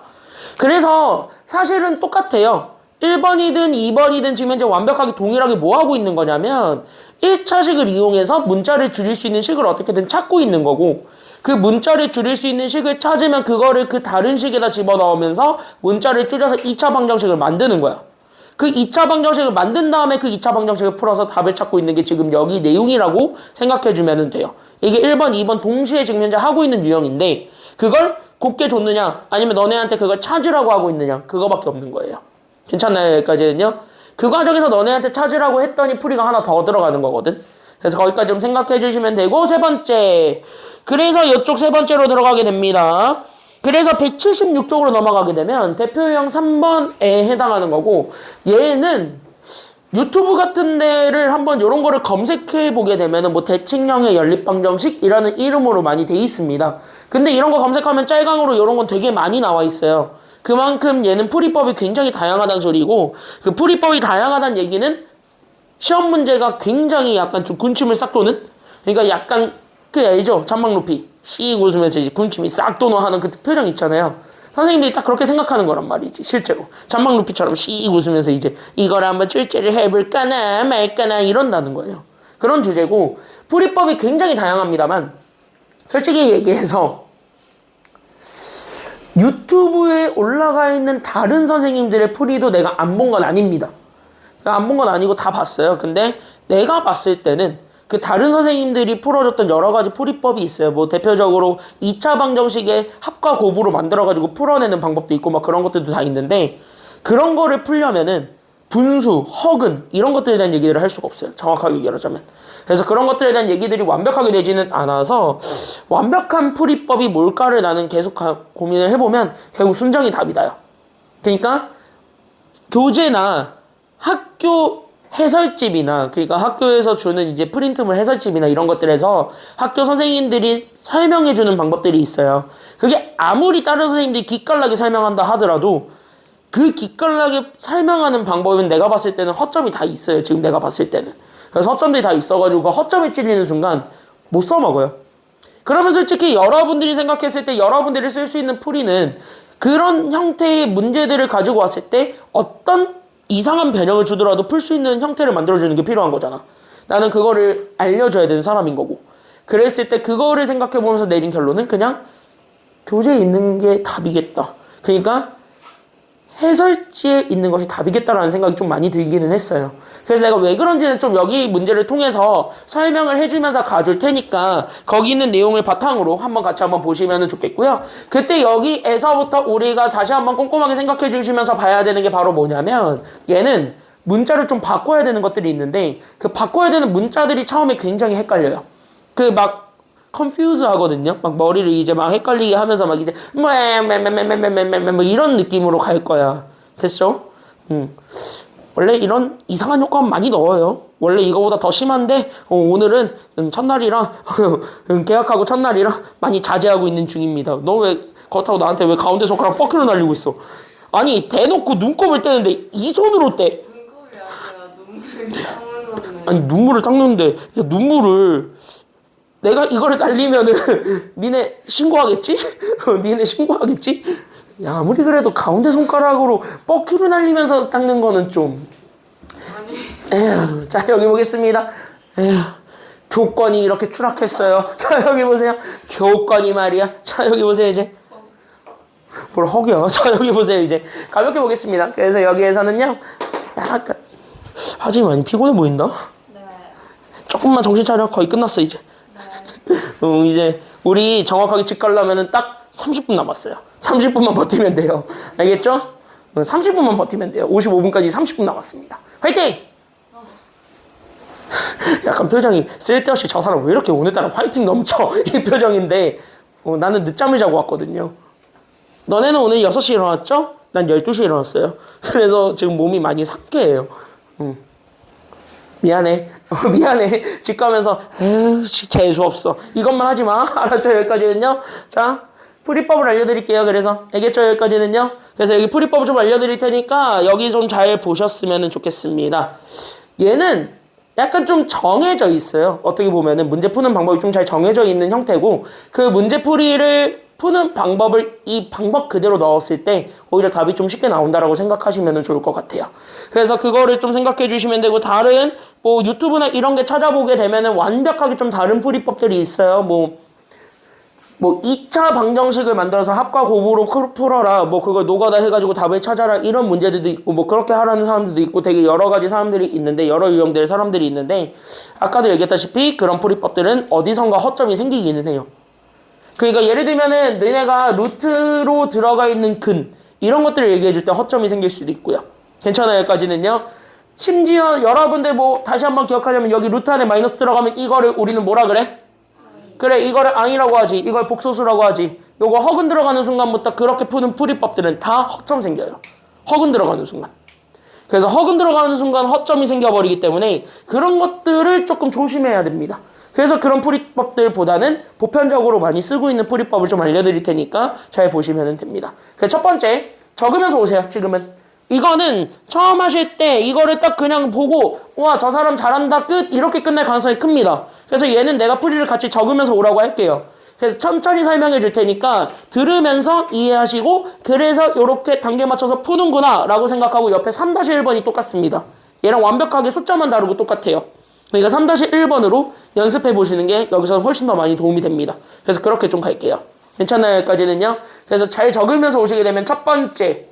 그래서 사실은 똑같아요. 1번이든 2번이든 지금 현재 완벽하게 동일하게 뭐 하고 있는 거냐면 1차식을 이용해서 문자를 줄일 수 있는 식을 어떻게든 찾고 있는 거고 그 문자를 줄일 수 있는 식을 찾으면 그거를 그 다른 식에다 집어넣으면서 문자를 줄여서 2차 방정식을 만드는 거야. 그 2차 방정식을 만든 다음에 그 2차 방정식을 풀어서 답을 찾고 있는 게 지금 여기 내용이라고 생각해 주면 돼요. 이게 1번, 2번 동시에 지금 현재 하고 있는 유형인데 그걸 곱게 줬느냐 아니면 너네한테 그걸 찾으라고 하고 있느냐 그거밖에 없는 거예요. 괜찮나요? 여기까지는요? 그 과정에서 너네한테 찾으라고 했더니 풀이가 하나 더 들어가는 거거든. 그래서 거기까지 좀 생각해 주시면 되고 세 번째. 그래서 이쪽 세 번째로 들어가게 됩니다. 그래서 176쪽으로 넘어가게 되면 대표유형 3번에 해당하는 거고 얘는 유튜브 같은 데를 한번 이런 거를 검색해 보게 되면은 뭐 대칭형의 연립방정식이라는 이름으로 많이 돼 있습니다. 근데 이런 거 검색하면 짤강으로 이런 건 되게 많이 나와 있어요. 그만큼 얘는 풀이법이 굉장히 다양하다는 소리고 그 풀이법이 다양하다는 얘기는 시험 문제가 굉장히 약간 좀 군침을 싹 도는 그러니까 약간 그 알죠? 잔망 높이 씩 웃으면서 이제 군침이 싹 도는 하는 그 표정 있잖아요. 선생님들이 딱 그렇게 생각하는 거란 말이지 실제로 잔망 높이처럼 씩 웃으면서 이제 이걸 한번 출제를 해볼까나 말까나 이런다는 거예요. 그런 주제고 풀이법이 굉장히 다양합니다만 솔직히 얘기해서 유튜브에 올라가 있는 다른 선생님들의 풀이도 내가 안 본 건 아닙니다. 안 본 건 아니고 다 봤어요. 근데 내가 봤을 때는 그 다른 선생님들이 풀어줬던 여러 가지 풀이법이 있어요. 뭐 대표적으로 2차 방정식의 합과 곱으로 만들어가지고 풀어내는 방법도 있고 막 그런 것들도 다 있는데 그런 거를 풀려면은 분수, 허근 이런 것들에 대한 얘기들을 할 수가 없어요. 정확하게 얘기하자면. 그래서 그런 것들에 대한 얘기들이 완벽하게 되지는 않아서 완벽한 풀이법이 뭘까를 나는 계속 고민을 해보면 결국 순정이 답이 나요. 그러니까 교재나 학교 해설집이나 그러니까 학교에서 주는 이제 프린트물 해설집이나 이런 것들에서 학교 선생님들이 설명해주는 방법들이 있어요. 그게 아무리 다른 선생님들이 기깔나게 설명한다 하더라도 그 기깔나게 설명하는 방법은 내가 봤을 때는 허점이 다 있어요. 지금 내가 봤을 때는. 그래서 허점들이 다 있어가지고 그 허점에 찔리는 순간 못 써먹어요. 그러면 솔직히 여러분들이 생각했을 때 여러분들이 쓸 수 있는 풀이는 그런 형태의 문제들을 가지고 왔을 때 어떤 이상한 변형을 주더라도 풀 수 있는 형태를 만들어주는 게 필요한 거잖아. 나는 그거를 알려줘야 되는 사람인 거고. 그랬을 때 그거를 생각해보면서 내린 결론은 그냥 교재에 있는 게 답이겠다. 그러니까 해설지에 있는 것이 답이겠다라는 생각이 좀 많이 들기는 했어요. 그래서 내가 왜 그런지는 좀 여기 문제를 통해서 설명을 해주면서 가줄 테니까 거기 있는 내용을 바탕으로 한번 같이 한번 보시면 좋겠고요. 그때 여기에서부터 우리가 다시 한번 꼼꼼하게 생각해 주시면서 봐야 되는 게 바로 뭐냐면 얘는 문자를 좀 바꿔야 되는 것들이 있는데 그 바꿔야 되는 문자들이 처음에 굉장히 헷갈려요. 그 막 컨퓨즈 하거든요. 막 머리를 이제 막 헷갈리게 하면서 막 이제 뭐 이런 느낌으로 갈 거야. 됐죠? 원래 이런 이상한 효과는 많이 넣어요. 원래 이거보다 더 심한데 오늘은 첫날이라 계약하고 첫날이라 많이 자제하고 있는 중입니다. 너 왜 그렇다고 나한테 왜 가운데 손가락 뻑큐로 날리고 있어? 아니 대놓고 눈곱을 떼는데 이 손으로 떼. 눈곱이 아니라 눈물을 닦는 건데. 아니 눈물을 닦는데 야, 눈물을 내가 이거를 날리면은 니네 신고하겠지? 니네 신고하겠지? 야, 아무리 그래도 가운데 손가락으로 뻑큐를 날리면서 닦는 거는 좀 에휴, 자 여기 보겠습니다. 에휴, 교권이 이렇게 추락했어요. 자 여기 보세요. 교권이 말이야. 자 여기 보세요 이제. 뭘 허기야. 자 여기 보세요 이제. 가볍게 보겠습니다. 그래서 여기에서는요. 약간 아직 많이 피곤해 보인다. 네. 조금만 정신 차려. 거의 끝났어 이제. 이제 우리 정확하게 집 가려면은 딱 30분 남았어요. 30분만 버티면 돼요. 알겠죠? 30분만 버티면 돼요. 55분까지 30분 남았습니다. 화이팅! 약간 표정이 쓸데없이 저 사람 왜 이렇게 오늘따라 화이팅 넘쳐 이 표정인데 나는 늦잠을 자고 왔거든요. 너네는 오늘 6시에 일어났죠? 난 12시에 일어났어요. 그래서 지금 몸이 많이 상쾌해요. 미안해. 미안해. 집 가면서 에휴 재수 없어. 이것만 하지 마. 알았죠? 여기까지는요. 자 풀이법을 알려드릴게요. 그래서 알겠죠? 여기까지는요. 그래서 여기 풀이법을 좀 알려드릴 테니까 여기 좀 잘 보셨으면 좋겠습니다. 얘는 약간 좀 정해져 있어요. 어떻게 보면은 문제 푸는 방법이 좀 잘 정해져 있는 형태고 그 문제풀이를 푸는 방법을 이 방법 그대로 넣었을 때 오히려 답이 좀 쉽게 나온다라고 생각하시면 좋을 것 같아요. 그래서 그거를 좀 생각해 주시면 되고 다른 뭐 유튜브나 이런 게 찾아보게 되면은 완벽하게 좀 다른 풀이법들이 있어요. 뭐 2차 방정식을 만들어서 합과 곱으로 풀어라. 뭐 그걸 노가다 해가지고 답을 찾아라. 이런 문제들도 있고 뭐 그렇게 하라는 사람들도 있고 되게 여러 가지 사람들이 있는데 여러 유형들의 사람들이 있는데 아까도 얘기했다시피 그런 풀이법들은 어디선가 허점이 생기기는 해요. 그러니까 예를 들면은 너네가 루트로 들어가 있는 근 이런 것들을 얘기해 줄 때 허점이 생길 수도 있고요. 괜찮아요. 여기까지는요. 심지어 여러분들 뭐 다시 한번 기억하자면 여기 루트 안에 마이너스 들어가면 이거를 우리는 뭐라 그래? 그래 이거를 앙이라고 하지. 이걸 복소수라고 하지. 요거 허근 들어가는 순간부터 그렇게 푸는 풀이법들은 다 허점 생겨요. 허근 들어가는 순간. 그래서 허근 들어가는 순간 허점이 생겨버리기 때문에 그런 것들을 조금 조심해야 됩니다. 그래서 그런 풀이법들보다는 보편적으로 많이 쓰고 있는 풀이법을 좀 알려드릴 테니까 잘 보시면 됩니다. 그래서 첫 번째, 적으면서 오세요. 지금은. 이거는 처음 하실 때 이거를 딱 그냥 보고 와, 저 사람 잘한다 끝 이렇게 끝날 가능성이 큽니다. 그래서 얘는 내가 풀이를 같이 적으면서 오라고 할게요. 그래서 천천히 설명해 줄 테니까 들으면서 이해하시고 그래서 이렇게 단계 맞춰서 푸는구나 라고 생각하고 옆에 3-1번이 똑같습니다. 얘랑 완벽하게 숫자만 다르고 똑같아요. 그러니까 3-1번으로 연습해 보시는 게 여기서는 훨씬 더 많이 도움이 됩니다. 그래서 그렇게 좀 갈게요. 괜찮나요? 여기까지는요. 그래서 잘 적으면서 오시게 되면 첫 번째,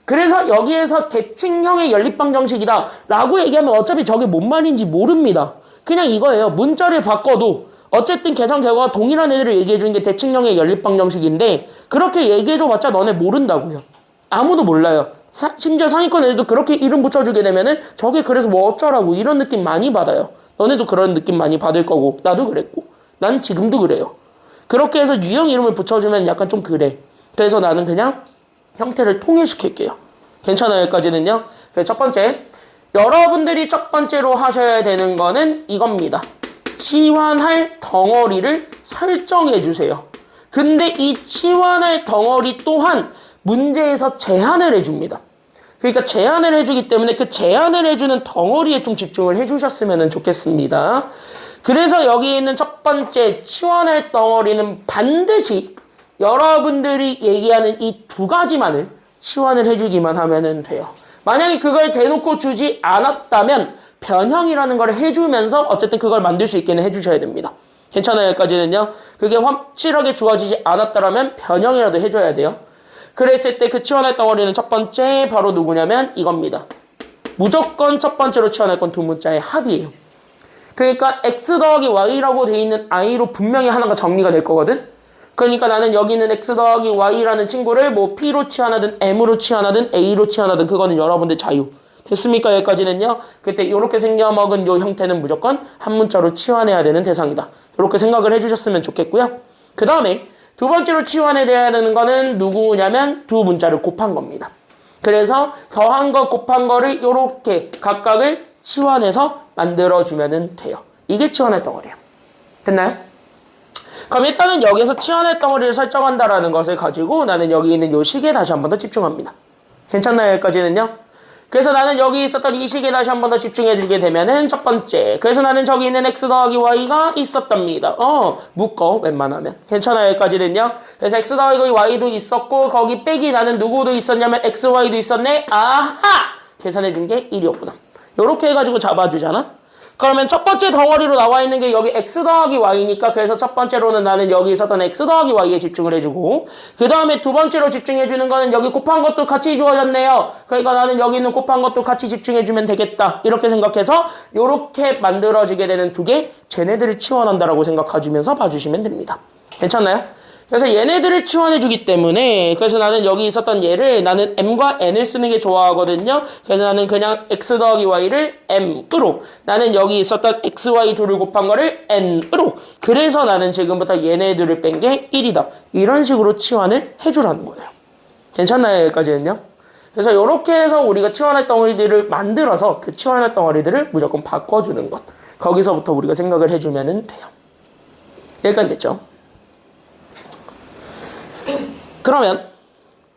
그래서 여기에서 대칭형의 연립방정식이다 라고 얘기하면 어차피 저게 뭔 말인지 모릅니다. 그냥 이거예요. 문자를 바꿔도 어쨌든 계산 결과가 동일한 애들을 얘기해 주는 게 대칭형의 연립방정식인데 그렇게 얘기해 줘봤자 너네 모른다고요. 아무도 몰라요. 심지어 상위권 애들도 그렇게 이름 붙여주게 되면은 저게 그래서 뭐 어쩌라고 이런 느낌 많이 받아요. 너네도 그런 느낌 많이 받을 거고 나도 그랬고 난 지금도 그래요. 그렇게 해서 유형 이름을 붙여주면 약간 좀 그래. 그래서 나는 그냥 형태를 통일시킬게요. 괜찮아요? 여기까지는요. 그래서 첫 번째, 여러분들이 첫 번째로 하셔야 되는 거는 이겁니다. 치환할 덩어리를 설정해 주세요. 근데 이 치환할 덩어리 또한 문제에서 제한을 해줍니다. 그러니까 제한을 해주기 때문에 그 제한을 해주는 덩어리에 좀 집중을 해주셨으면 좋겠습니다. 그래서 여기 있는 첫 번째 치환할 덩어리는 반드시 여러분들이 얘기하는 이 두 가지만을 치환을 해주기만 하면 돼요. 만약에 그걸 대놓고 주지 않았다면 변형이라는 걸 해주면서 어쨌든 그걸 만들 수 있게는 해주셔야 됩니다. 괜찮아요? 여기까지는요. 그게 확실하게 주어지지 않았다면 변형이라도 해줘야 돼요. 그랬을 때 그 치환할 덩어리는 첫 번째 바로 누구냐면 이겁니다. 무조건 첫 번째로 치환할 건 두 문자의 합이에요. 그러니까 x 더하기 y라고 돼 있는 i로 분명히 하나가 정리가 될 거거든. 그러니까 나는 여기 있는 x 더하기 y라는 친구를 뭐 p로 치환하든 m으로 치환하든 a로 치환하든 그거는 여러분들 자유. 됐습니까? 여기까지는요. 그때 이렇게 생겨먹은 요 형태는 무조건 한 문자로 치환해야 되는 대상이다. 이렇게 생각을 해주셨으면 좋겠고요. 그 다음에 두 번째로 치환해야 되는 거는 누구냐면 두 문자를 곱한 겁니다. 그래서 더한 거 곱한 거를 이렇게 각각을 치환해서 만들어주면 돼요. 이게 치환할 덩어리예요. 됐나요? 그럼 일단은 여기서 치환할 덩어리를 설정한다라는 것을 가지고 나는 여기 있는 요 식에 다시 한 번 더 집중합니다. 괜찮나요? 여기까지는요? 그래서 나는 여기 있었던 이 식에 다시 한 번 더 집중해주게 되면은 첫 번째. 그래서 나는 저기 있는 x 더하기 y가 있었답니다. 묶어 웬만하면. 괜찮아요? 여기까지는요? 그래서 x 더하기 y도 있었고 거기 빼기 나는 누구도 있었냐면 x, y도 있었네. 아하! 계산해준 게 1이었구나. 요렇게 해가지고 잡아주잖아? 그러면 첫 번째 덩어리로 나와 있는 게 여기 x 더하기 y니까 그래서 첫 번째로는 나는 여기 있었던 x 더하기 y에 집중을 해주고 그 다음에 두 번째로 집중해주는 거는 여기 곱한 것도 같이 주어졌네요. 그러니까 나는 여기 있는 곱한 것도 같이 집중해주면 되겠다. 이렇게 생각해서 이렇게 만들어지게 되는 두 개 쟤네들을 치환한다라고 생각해주면서 봐주시면 됩니다. 괜찮나요? 그래서 얘네들을 치환해주기 때문에 그래서 나는 여기 있었던 얘를 나는 m과 n을 쓰는 게 좋아하거든요. 그래서 나는 그냥 x 더하기 y를 m으로 나는 여기 있었던 x, y 둘을 곱한 거를 n으로 그래서 나는 지금부터 얘네들을 뺀 게 1이다. 이런 식으로 치환을 해주라는 거예요. 괜찮나요? 여기까지는요? 그래서 이렇게 해서 우리가 치환할 덩어리들을 만들어서 그 치환할 덩어리들을 무조건 바꿔주는 것. 거기서부터 우리가 생각을 해주면 돼요. 여기까지 됐죠? 그러면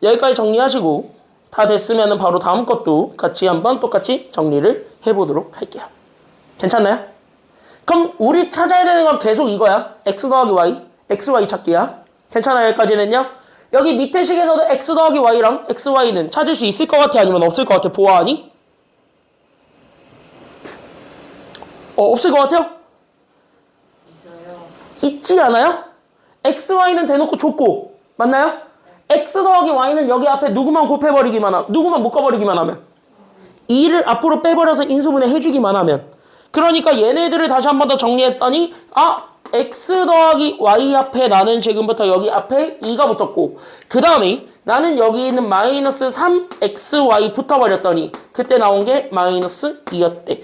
여기까지 정리하시고 다 됐으면 바로 다음 것도 같이 한번 똑같이 정리를 해보도록 할게요. 괜찮나요? 그럼 우리 찾아야 되는 건 계속 이거야. x 더하기 y, xy 찾기야. 괜찮아요? 여기까지는요? 여기 밑에 식에서도 x 더하기 y랑 xy는 찾을 수 있을 것 같아? 아니면 없을 것 같아? 보아하니? 없을 것 같아요? 있어요. 있지 않아요? xy는 대놓고 줬고 맞나요? x 더하기 y는 여기 앞에 누구만 곱해버리기만 하면 누구만 묶어버리기만 하면 2를 앞으로 빼버려서 인수분해 해주기만 하면 그러니까 얘네들을 다시 한 번 더 정리했더니 x 더하기 y 앞에 나는 지금부터 여기 앞에 2가 붙었고 그 다음에 나는 여기 있는 마이너스 3xy 붙어버렸더니 그때 나온 게 마이너스 2였대.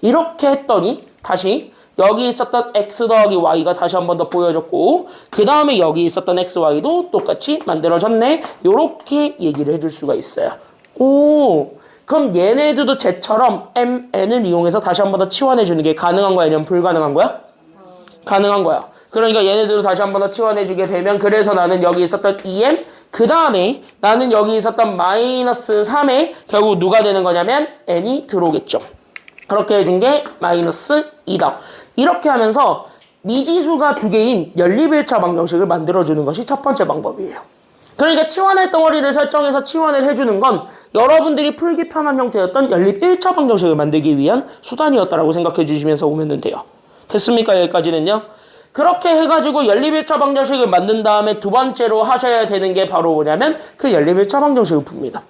이렇게 했더니 다시 여기 있었던 x 더하기 y가 다시 한 번 더 보여졌고 그 다음에 여기 있었던 xy도 똑같이 만들어졌네. 요렇게 얘기를 해줄 수가 있어요. 그럼 얘네들도 쟤처럼 mn을 이용해서 다시 한 번 더 치환해주는 게 가능한 거야? 아니면 불가능한 거야? 가능한 거야. 그러니까 얘네들도 다시 한 번 더 치환해주게 되면 그래서 나는 여기 있었던 2m 그 다음에 나는 여기 있었던 마이너스 3에 결국 누가 되는 거냐면 n이 들어오겠죠. 그렇게 해준 게 마이너스 2다. 이렇게 하면서 미지수가 두 개인 연립일차 방정식을 만들어주는 것이 첫 번째 방법이에요. 그러니까 치환할 덩어리를 설정해서 치환을 해주는 건 여러분들이 풀기 편한 형태였던 연립 1차 방정식을 만들기 위한 수단이었다라고 생각해 주시면서 오면 돼요. 됐습니까? 여기까지는요. 그렇게 해가지고 연립 1차 방정식을 만든 다음에 두 번째로 하셔야 되는 게 바로 뭐냐면 그 연립 1차 방정식을 풉니다.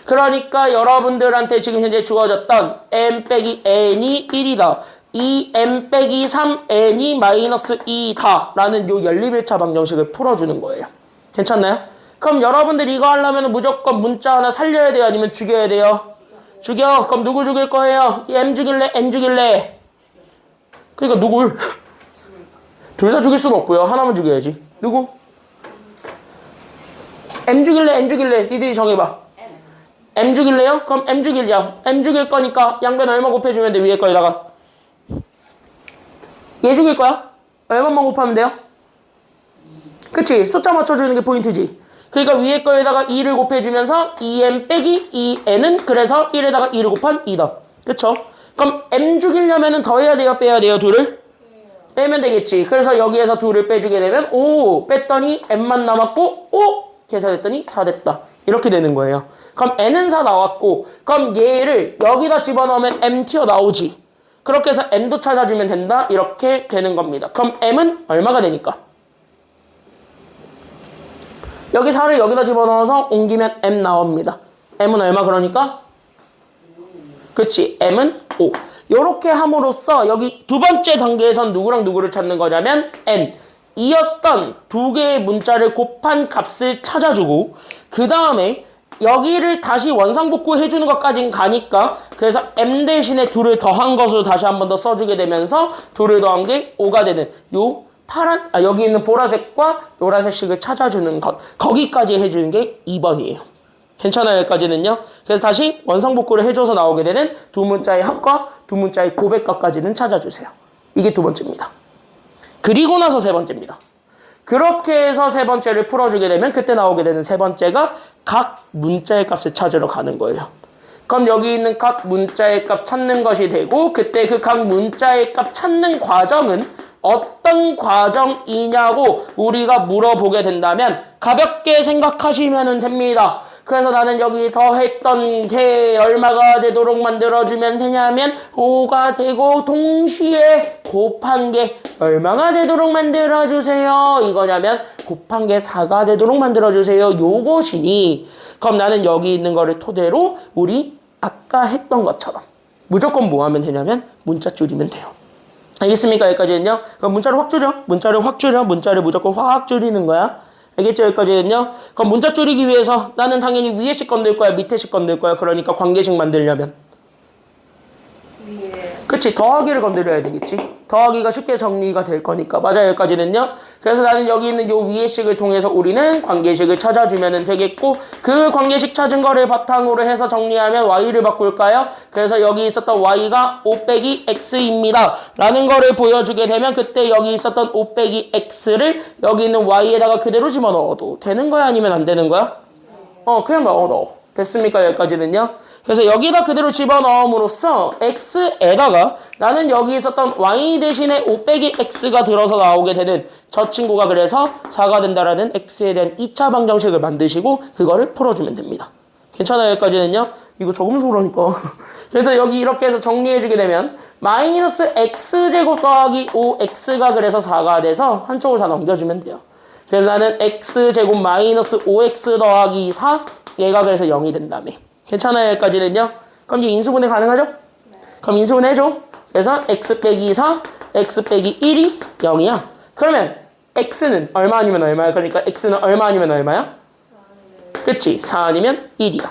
그러니까 여러분들한테 지금 현재 주어졌던 m 빼기 n이 1이다. 이 m 빼기 3n이 마이너스 2다. 라는 요 연립 1차 방정식을 풀어주는 거예요. 괜찮나요? 그럼 여러분들이 이거 하려면 무조건 문자 하나 살려야 돼요? 아니면 죽여야 돼요? 죽여. 그럼 누구 죽일 거예요? m 죽일래? n 죽일래? 그러니까 누굴? 둘 다 죽일 수는 없고요. 하나만 죽여야지. 누구? m 죽일래? n 죽일래? 니들이 정해봐. m 죽일래요? 그럼 m 죽일자. m 죽일 거니까 양변 얼마 곱해주면 돼? 위에 거에다가. 얘 죽일 거야? 얼마만 곱하면 돼요? 그치? 숫자 맞춰주는 게 포인트지. 그러니까 위에 거에다가 2를 곱해주면서 2m 빼기 2n은 그래서 1에다가 2를 곱한 2다. 그쵸? 그럼 m 죽이려면 더해야 돼요? 빼야 돼요? 둘을? 빼면 되겠지. 그래서 여기에서 둘을 빼주게 되면 5 뺐더니 m만 남았고 5 계산했더니 4 됐다. 이렇게 되는 거예요. 그럼 n은 4 나왔고 그럼 얘를 여기다 집어넣으면 m 튀어나오지. 그렇게 해서 m도 찾아주면 된다. 이렇게 되는 겁니다. 그럼 m은 얼마가 되니까? 여기 4를 여기다 집어넣어서 옮기면 m 나옵니다. m은 얼마 그러니까? 그치. m은 5. 요렇게 함으로써 여기 두 번째 단계에선 누구랑 누구를 찾는 거냐면 n. 이었던 두 개의 문자를 곱한 값을 찾아주고 그 다음에 여기를 다시 원상복구 해주는 것까진 가니까 그래서 m 대신에 둘을 더한 것으로 다시 한 번 더 써주게 되면서 둘을 더한 게 5가 되는 요 파란 여기 있는 보라색과 노란색식을 찾아주는 것 거기까지 해주는 게 2번이에요. 괜찮아요? 여기까지는요. 그래서 다시 원상복구를 해줘서 나오게 되는 두 문자의 합과 두 문자의 고백값까지는 찾아주세요. 이게 두 번째입니다. 그리고 나서 세 번째입니다. 그렇게 해서 세 번째를 풀어주게 되면 그때 나오게 되는 세 번째가 각 문자의 값을 찾으러 가는 거예요. 그럼 여기 있는 각 문자의 값 찾는 것이 되고 그때 그 각 문자의 값 찾는 과정은 어떤 과정이냐고 우리가 물어보게 된다면 가볍게 생각하시면 됩니다. 그래서 나는 여기 더했던 게 얼마가 되도록 만들어주면 되냐면 5가 되고 동시에 곱한 게 얼마가 되도록 만들어주세요. 이거냐면 곱한 게 4가 되도록 만들어주세요. 요것이니 그럼 나는 여기 있는 거를 토대로 우리 아까 했던 것처럼 무조건 뭐 하면 되냐면 문자 줄이면 돼요. 알겠습니까? 여기까지는요. 그럼 문자를 확 줄여. 문자를 무조건 확 줄이는 거야. 알겠죠? 여기까지는요. 그럼 문자 줄이기 위해서 나는 당연히 위에씩 건들 거야? 밑에씩 건들 거야? 그러니까 관계식 만들려면 위에. 그치? 더하기를 건드려야 되겠지? 더하기가 쉽게 정리가 될 거니까. 맞아요. 여기까지는요. 그래서 나는 여기 있는 요 위의 식을 통해서 우리는 관계식을 찾아주면 되겠고 그 관계식 찾은 거를 바탕으로 해서 정리하면 y를 바꿀까요? 그래서 여기 있었던 y가 5 빼기 x입니다. 라는 거를 보여주게 되면 그때 여기 있었던 5 빼기 x를 여기 있는 y에다가 그대로 집어넣어도 되는 거야? 아니면 안 되는 거야? 그냥 넣어. 됐습니까? 여기까지는요? 그래서 여기다 그대로 집어넣음으로써 x에다가 나는 여기 있었던 y 대신에 5 빼기 x가 들어서 나오게 되는 저 친구가 그래서 4가 된다라는 x에 대한 2차 방정식을 만드시고 그거를 풀어주면 됩니다. 괜찮아요? 여기까지는요? 이거 적음소라니까. 그래서 여기 이렇게 해서 정리해주게 되면 마이너스 x제곱 더하기 5x가 그래서 4가 돼서 한쪽을 다 넘겨주면 돼요. 그래서 나는 x제곱 마이너스 5x 더하기 4 얘가 그래서 0이 된다며. 괜찮아요? 여기까지는요? 그럼 이제 인수분해 가능하죠? 네. 그럼 인수분해 해줘. 그래서 x 빼기 4, x 빼기 1이 0이야. 그러면 x는 얼마 아니면 얼마야? 그러니까 x는 얼마 아니면 얼마야? 그치? 4 아니면 1이야.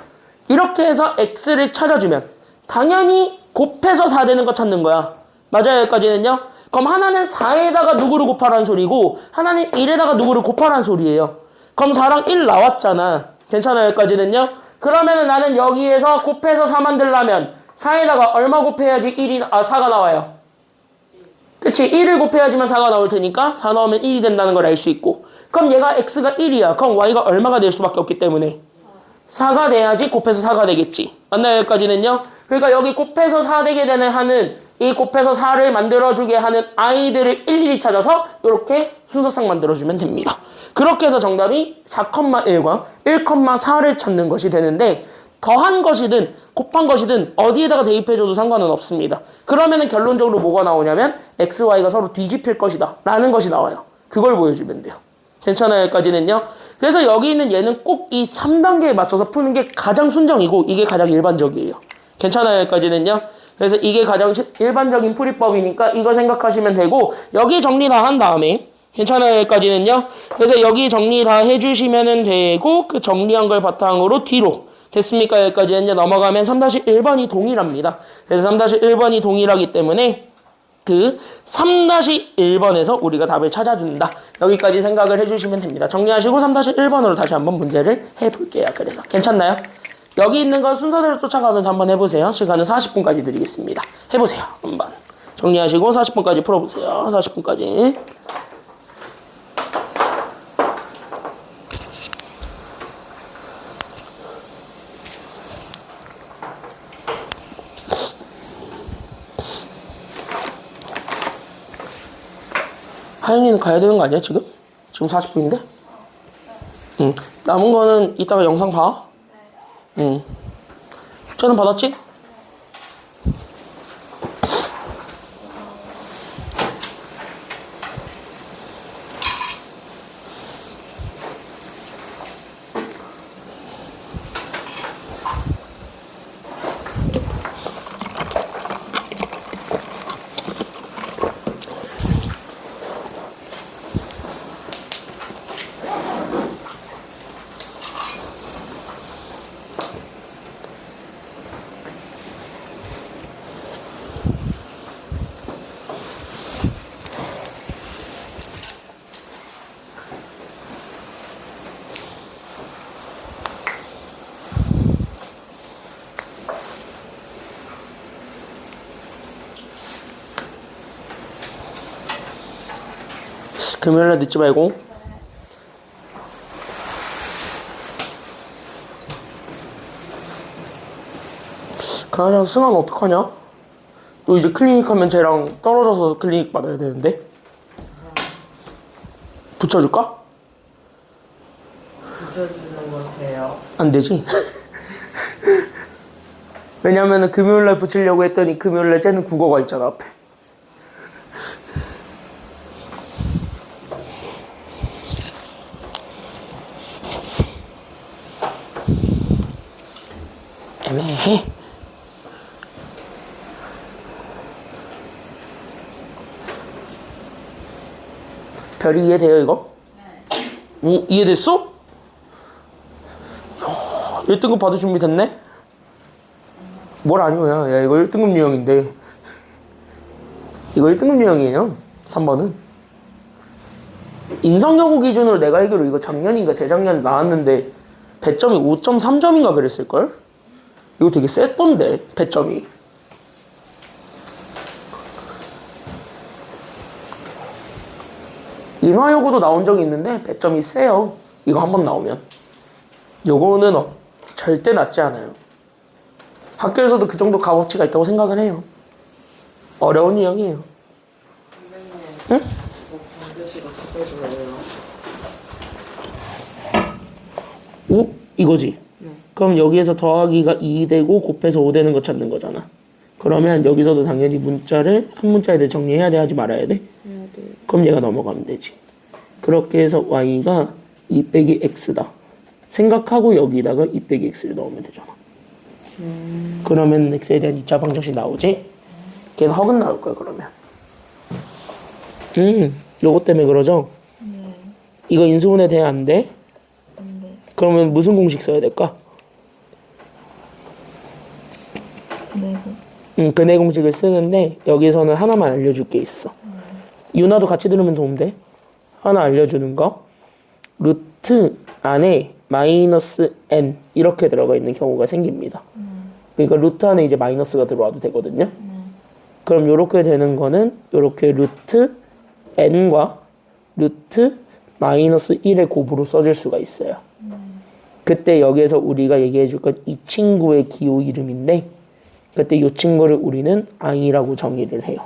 이렇게 해서 x를 찾아주면 당연히 곱해서 4 되는 거 찾는 거야. 맞아요? 여기까지는요? 그럼 하나는 4에다가 누구를 곱하라는 소리고 하나는 1에다가 누구를 곱하라는 소리예요. 그럼 4랑 1 나왔잖아. 괜찮아요? 여기까지는요? 그러면은 나는 여기에서 곱해서 4 만들려면 4에다가 얼마 곱해야지 4가 나와요? 그치? 1을 곱해야지만 4가 나올 테니까 4 넣으면 1이 된다는 걸 알 수 있고 그럼 얘가 x가 1이야. 그럼 y가 얼마가 될 수밖에 없기 때문에 4가 돼야지 곱해서 4가 되겠지. 맞나요? 여기까지는요? 그러니까 여기 곱해서 4 되게 되는 하는 이 곱해서 4를 만들어주게 하는 아이들을 일일이 찾아서 이렇게 순서상 만들어주면 됩니다. 그렇게 해서 정답이 4,1과 1,4를 찾는 것이 되는데 더한 것이든 곱한 것이든 어디에다가 대입해줘도 상관은 없습니다. 그러면은 결론적으로 뭐가 나오냐면 x, y가 서로 뒤집힐 것이다 라는 것이 나와요. 그걸 보여주면 돼요. 괜찮아요? 여기까지는요? 그래서 여기 있는 얘는 꼭 이 3단계에 맞춰서 푸는 게 가장 순정이고 이게 가장 일반적이에요. 괜찮아요? 여기까지는요? 그래서 이게 가장 일반적인 풀이법이니까 이거 생각하시면 되고 여기 정리 다 한 다음에 괜찮아요? 여기까지는요? 그래서 여기 정리 다 해주시면 되고 그 정리한 걸 바탕으로 뒤로 됐습니까? 여기까지는요? 넘어가면 3-1번이 동일합니다. 그래서 3-1번이 동일하기 때문에 그 3-1번에서 우리가 답을 찾아준다. 여기까지 생각을 해주시면 됩니다. 정리하시고 3-1번으로 다시 한번 문제를 해볼게요. 그래서 괜찮나요? 여기 있는 건 순서대로 쫓아가면서 한번 해보세요. 시간은 40분까지 드리겠습니다. 해보세요. 한번 정리하시고 40분까지 풀어보세요. 40분까지. 하영이는 가야 되는 거 아니야 지금? 지금 40분인데? 응. 남은 거는 이따가 영상 봐. 응. 숙제는 받았지? 금요일날 늦지 말고. 그나저나 승환 어떡하냐? 너 이제 클리닉 하면 쟤랑 떨어져서 클리닉 받아야 되는데. 붙여줄까? 붙여주는 것 같아요. 안 되지. 왜냐면은 금요일날 붙이려고 했더니 금요일날 쟤는 국어가 있잖아 앞에. 애매해. 별이 이해돼요 이거? 네. 오, 이해됐어? 1등급 받을 준비 됐네? 뭘 아니오야. 야 이거 1등급 유형인데 이거 1등급 유형이에요 3번은. 인성여고 기준으로 내가 알기로 이거 작년인가 재작년에 나왔는데 배점이 5.3점인가 그랬을걸? 이거 되게 셌던데 배점이. 인화여고도 나온 적이 있는데 배점이 세요. 이거 한번 나오면. 요거는 절대 낮지 않아요. 학교에서도 그 정도 값어치가 있다고 생각을 해요. 어려운 유형이에요. 선생님, 응? 뭐 반드시가 곱해서 왜요? 오? 이거지? 네. 그럼 여기에서 더하기가 2 되고 곱해서 5 되는 거 찾는 거잖아. 그러면 여기서도 당연히 문자를 한 문자에 대해 정리해야 돼, 하지 말아야 돼? 해야 돼요. 그럼 얘가 넘어가면 되지. 그렇게 해서 y가 2 빼기 x다. 생각하고 여기다가 2 빼기 x를 넣으면 되잖아. 그러면 x에 대한 2차 방정식 나오지? 걔는 허근 나올 거야, 그러면. 요거 때문에 그러죠? 네. 이거 인수분해 돼, 안 돼? 네. 그러면 무슨 공식 써야 될까? 네. 근해 공식을 쓰는데 여기서는 하나만 알려줄 게 있어. 윤화도 같이 들으면 도움돼. 하나 알려주는 거. 루트 안에 마이너스 n 이렇게 들어가 있는 경우가 생깁니다. 그러니까 루트 안에 이제 마이너스가 들어와도 되거든요. 그럼 요렇게 되는 거는 요렇게 루트 n과 루트 마이너스 1의 곱으로 써줄 수가 있어요. 그때 여기에서 우리가 얘기해 줄 건 이 친구의 기호 이름인데 그때 이 친구를 우리는 i라고 정의를 해요.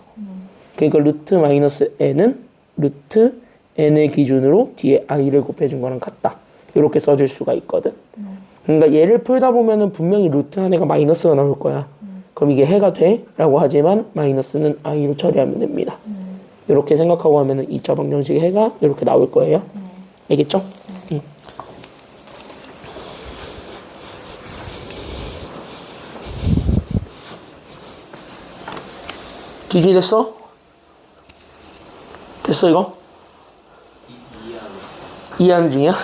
그러니까 루트 마이너스 n은 루트 n의 기준으로 뒤에 i를 곱해준 거랑 같다. 이렇게 써줄 수가 있거든. 그러니까 얘를 풀다 보면은 분명히 루트 안에가 마이너스가 나올 거야. 그럼 이게 해가 돼? 라고 하지만 마이너스는 i로 처리하면 됩니다. 이렇게 생각하고 하면은 2차 방정식의 해가 이렇게 나올 거예요. 알겠죠? 응. 기준이 됐어? 됐어 이거? 이해하는 중이야?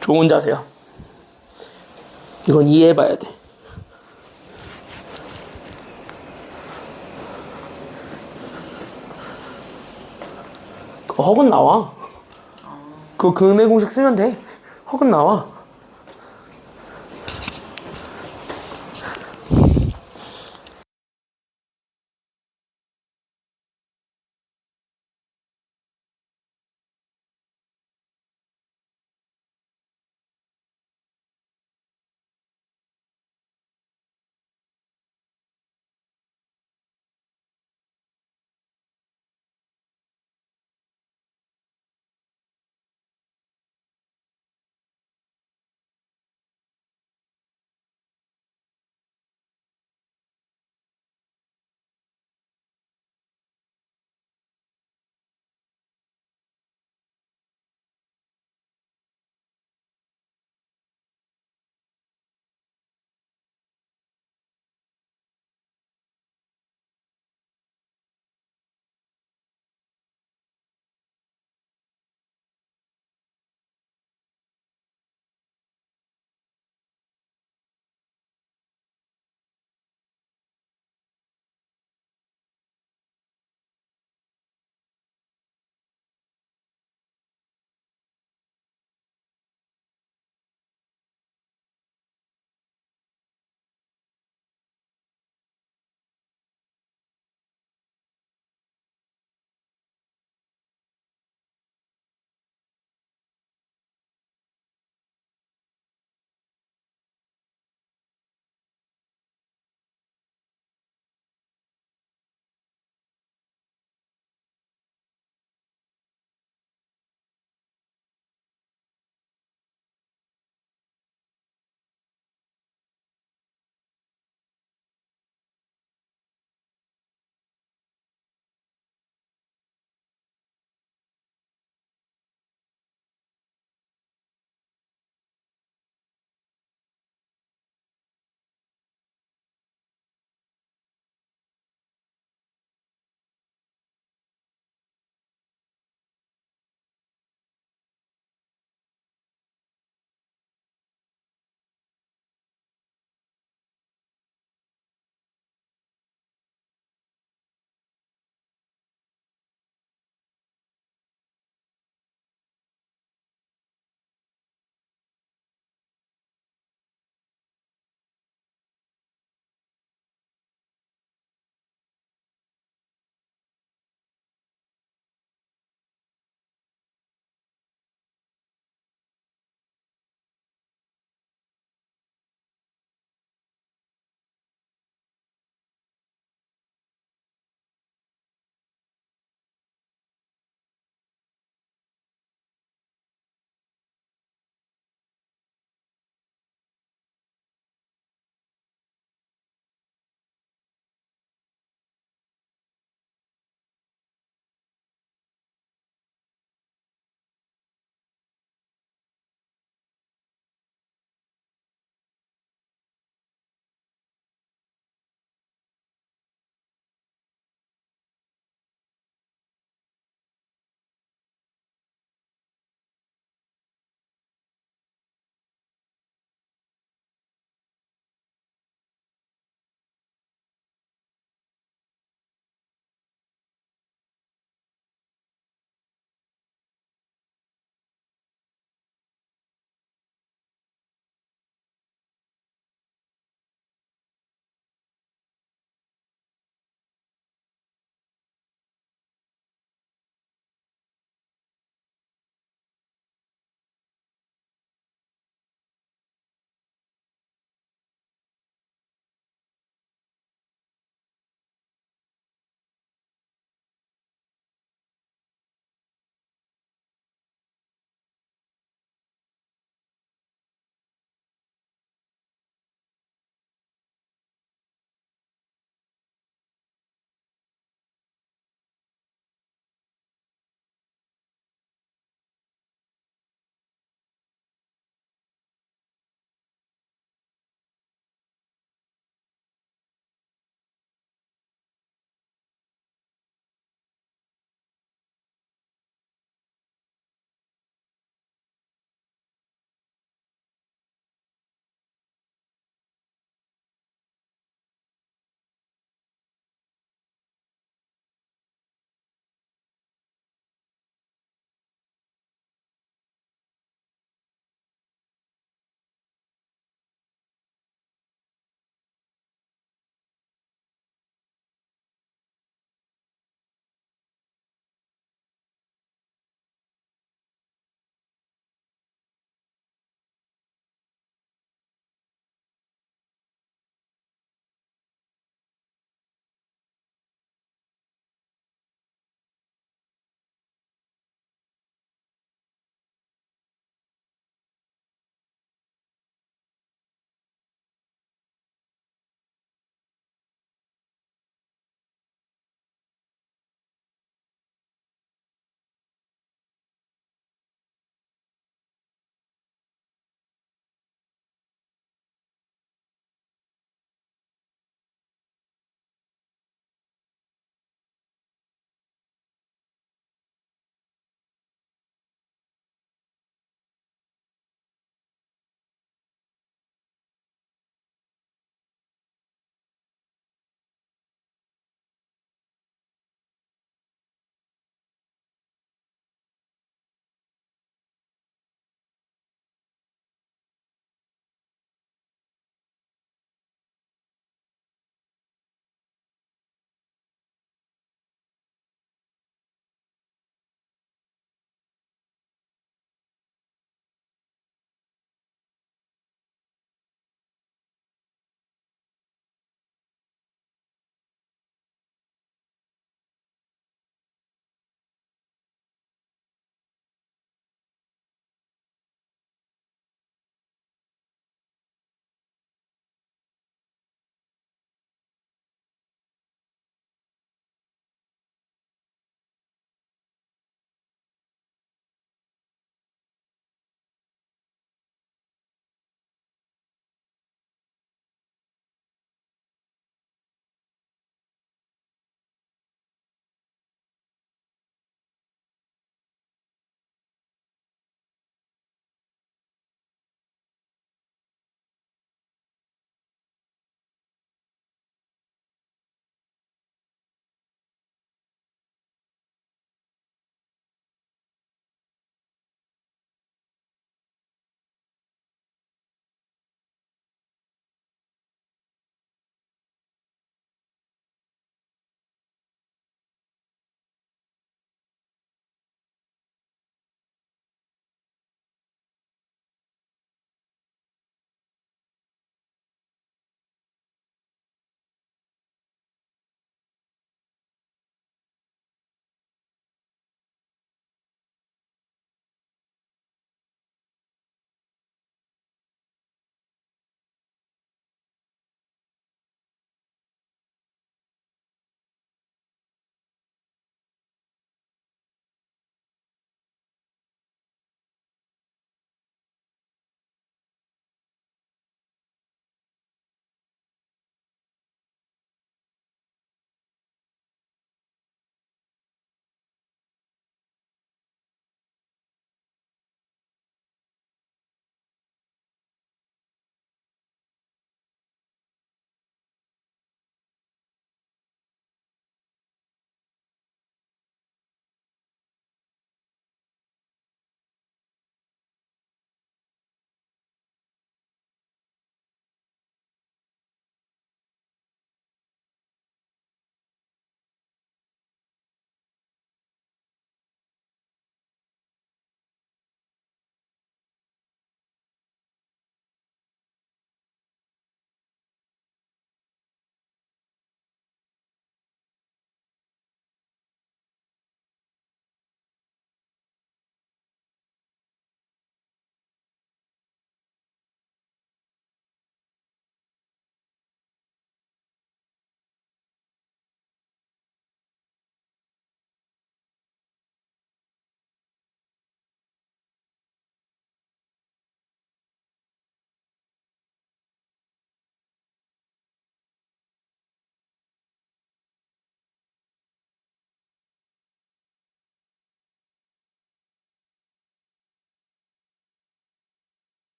좋은 자세야. 이건 이해해봐야 돼. 그 허근 나와. 그 근해 공식 쓰면 돼. 허근 나와.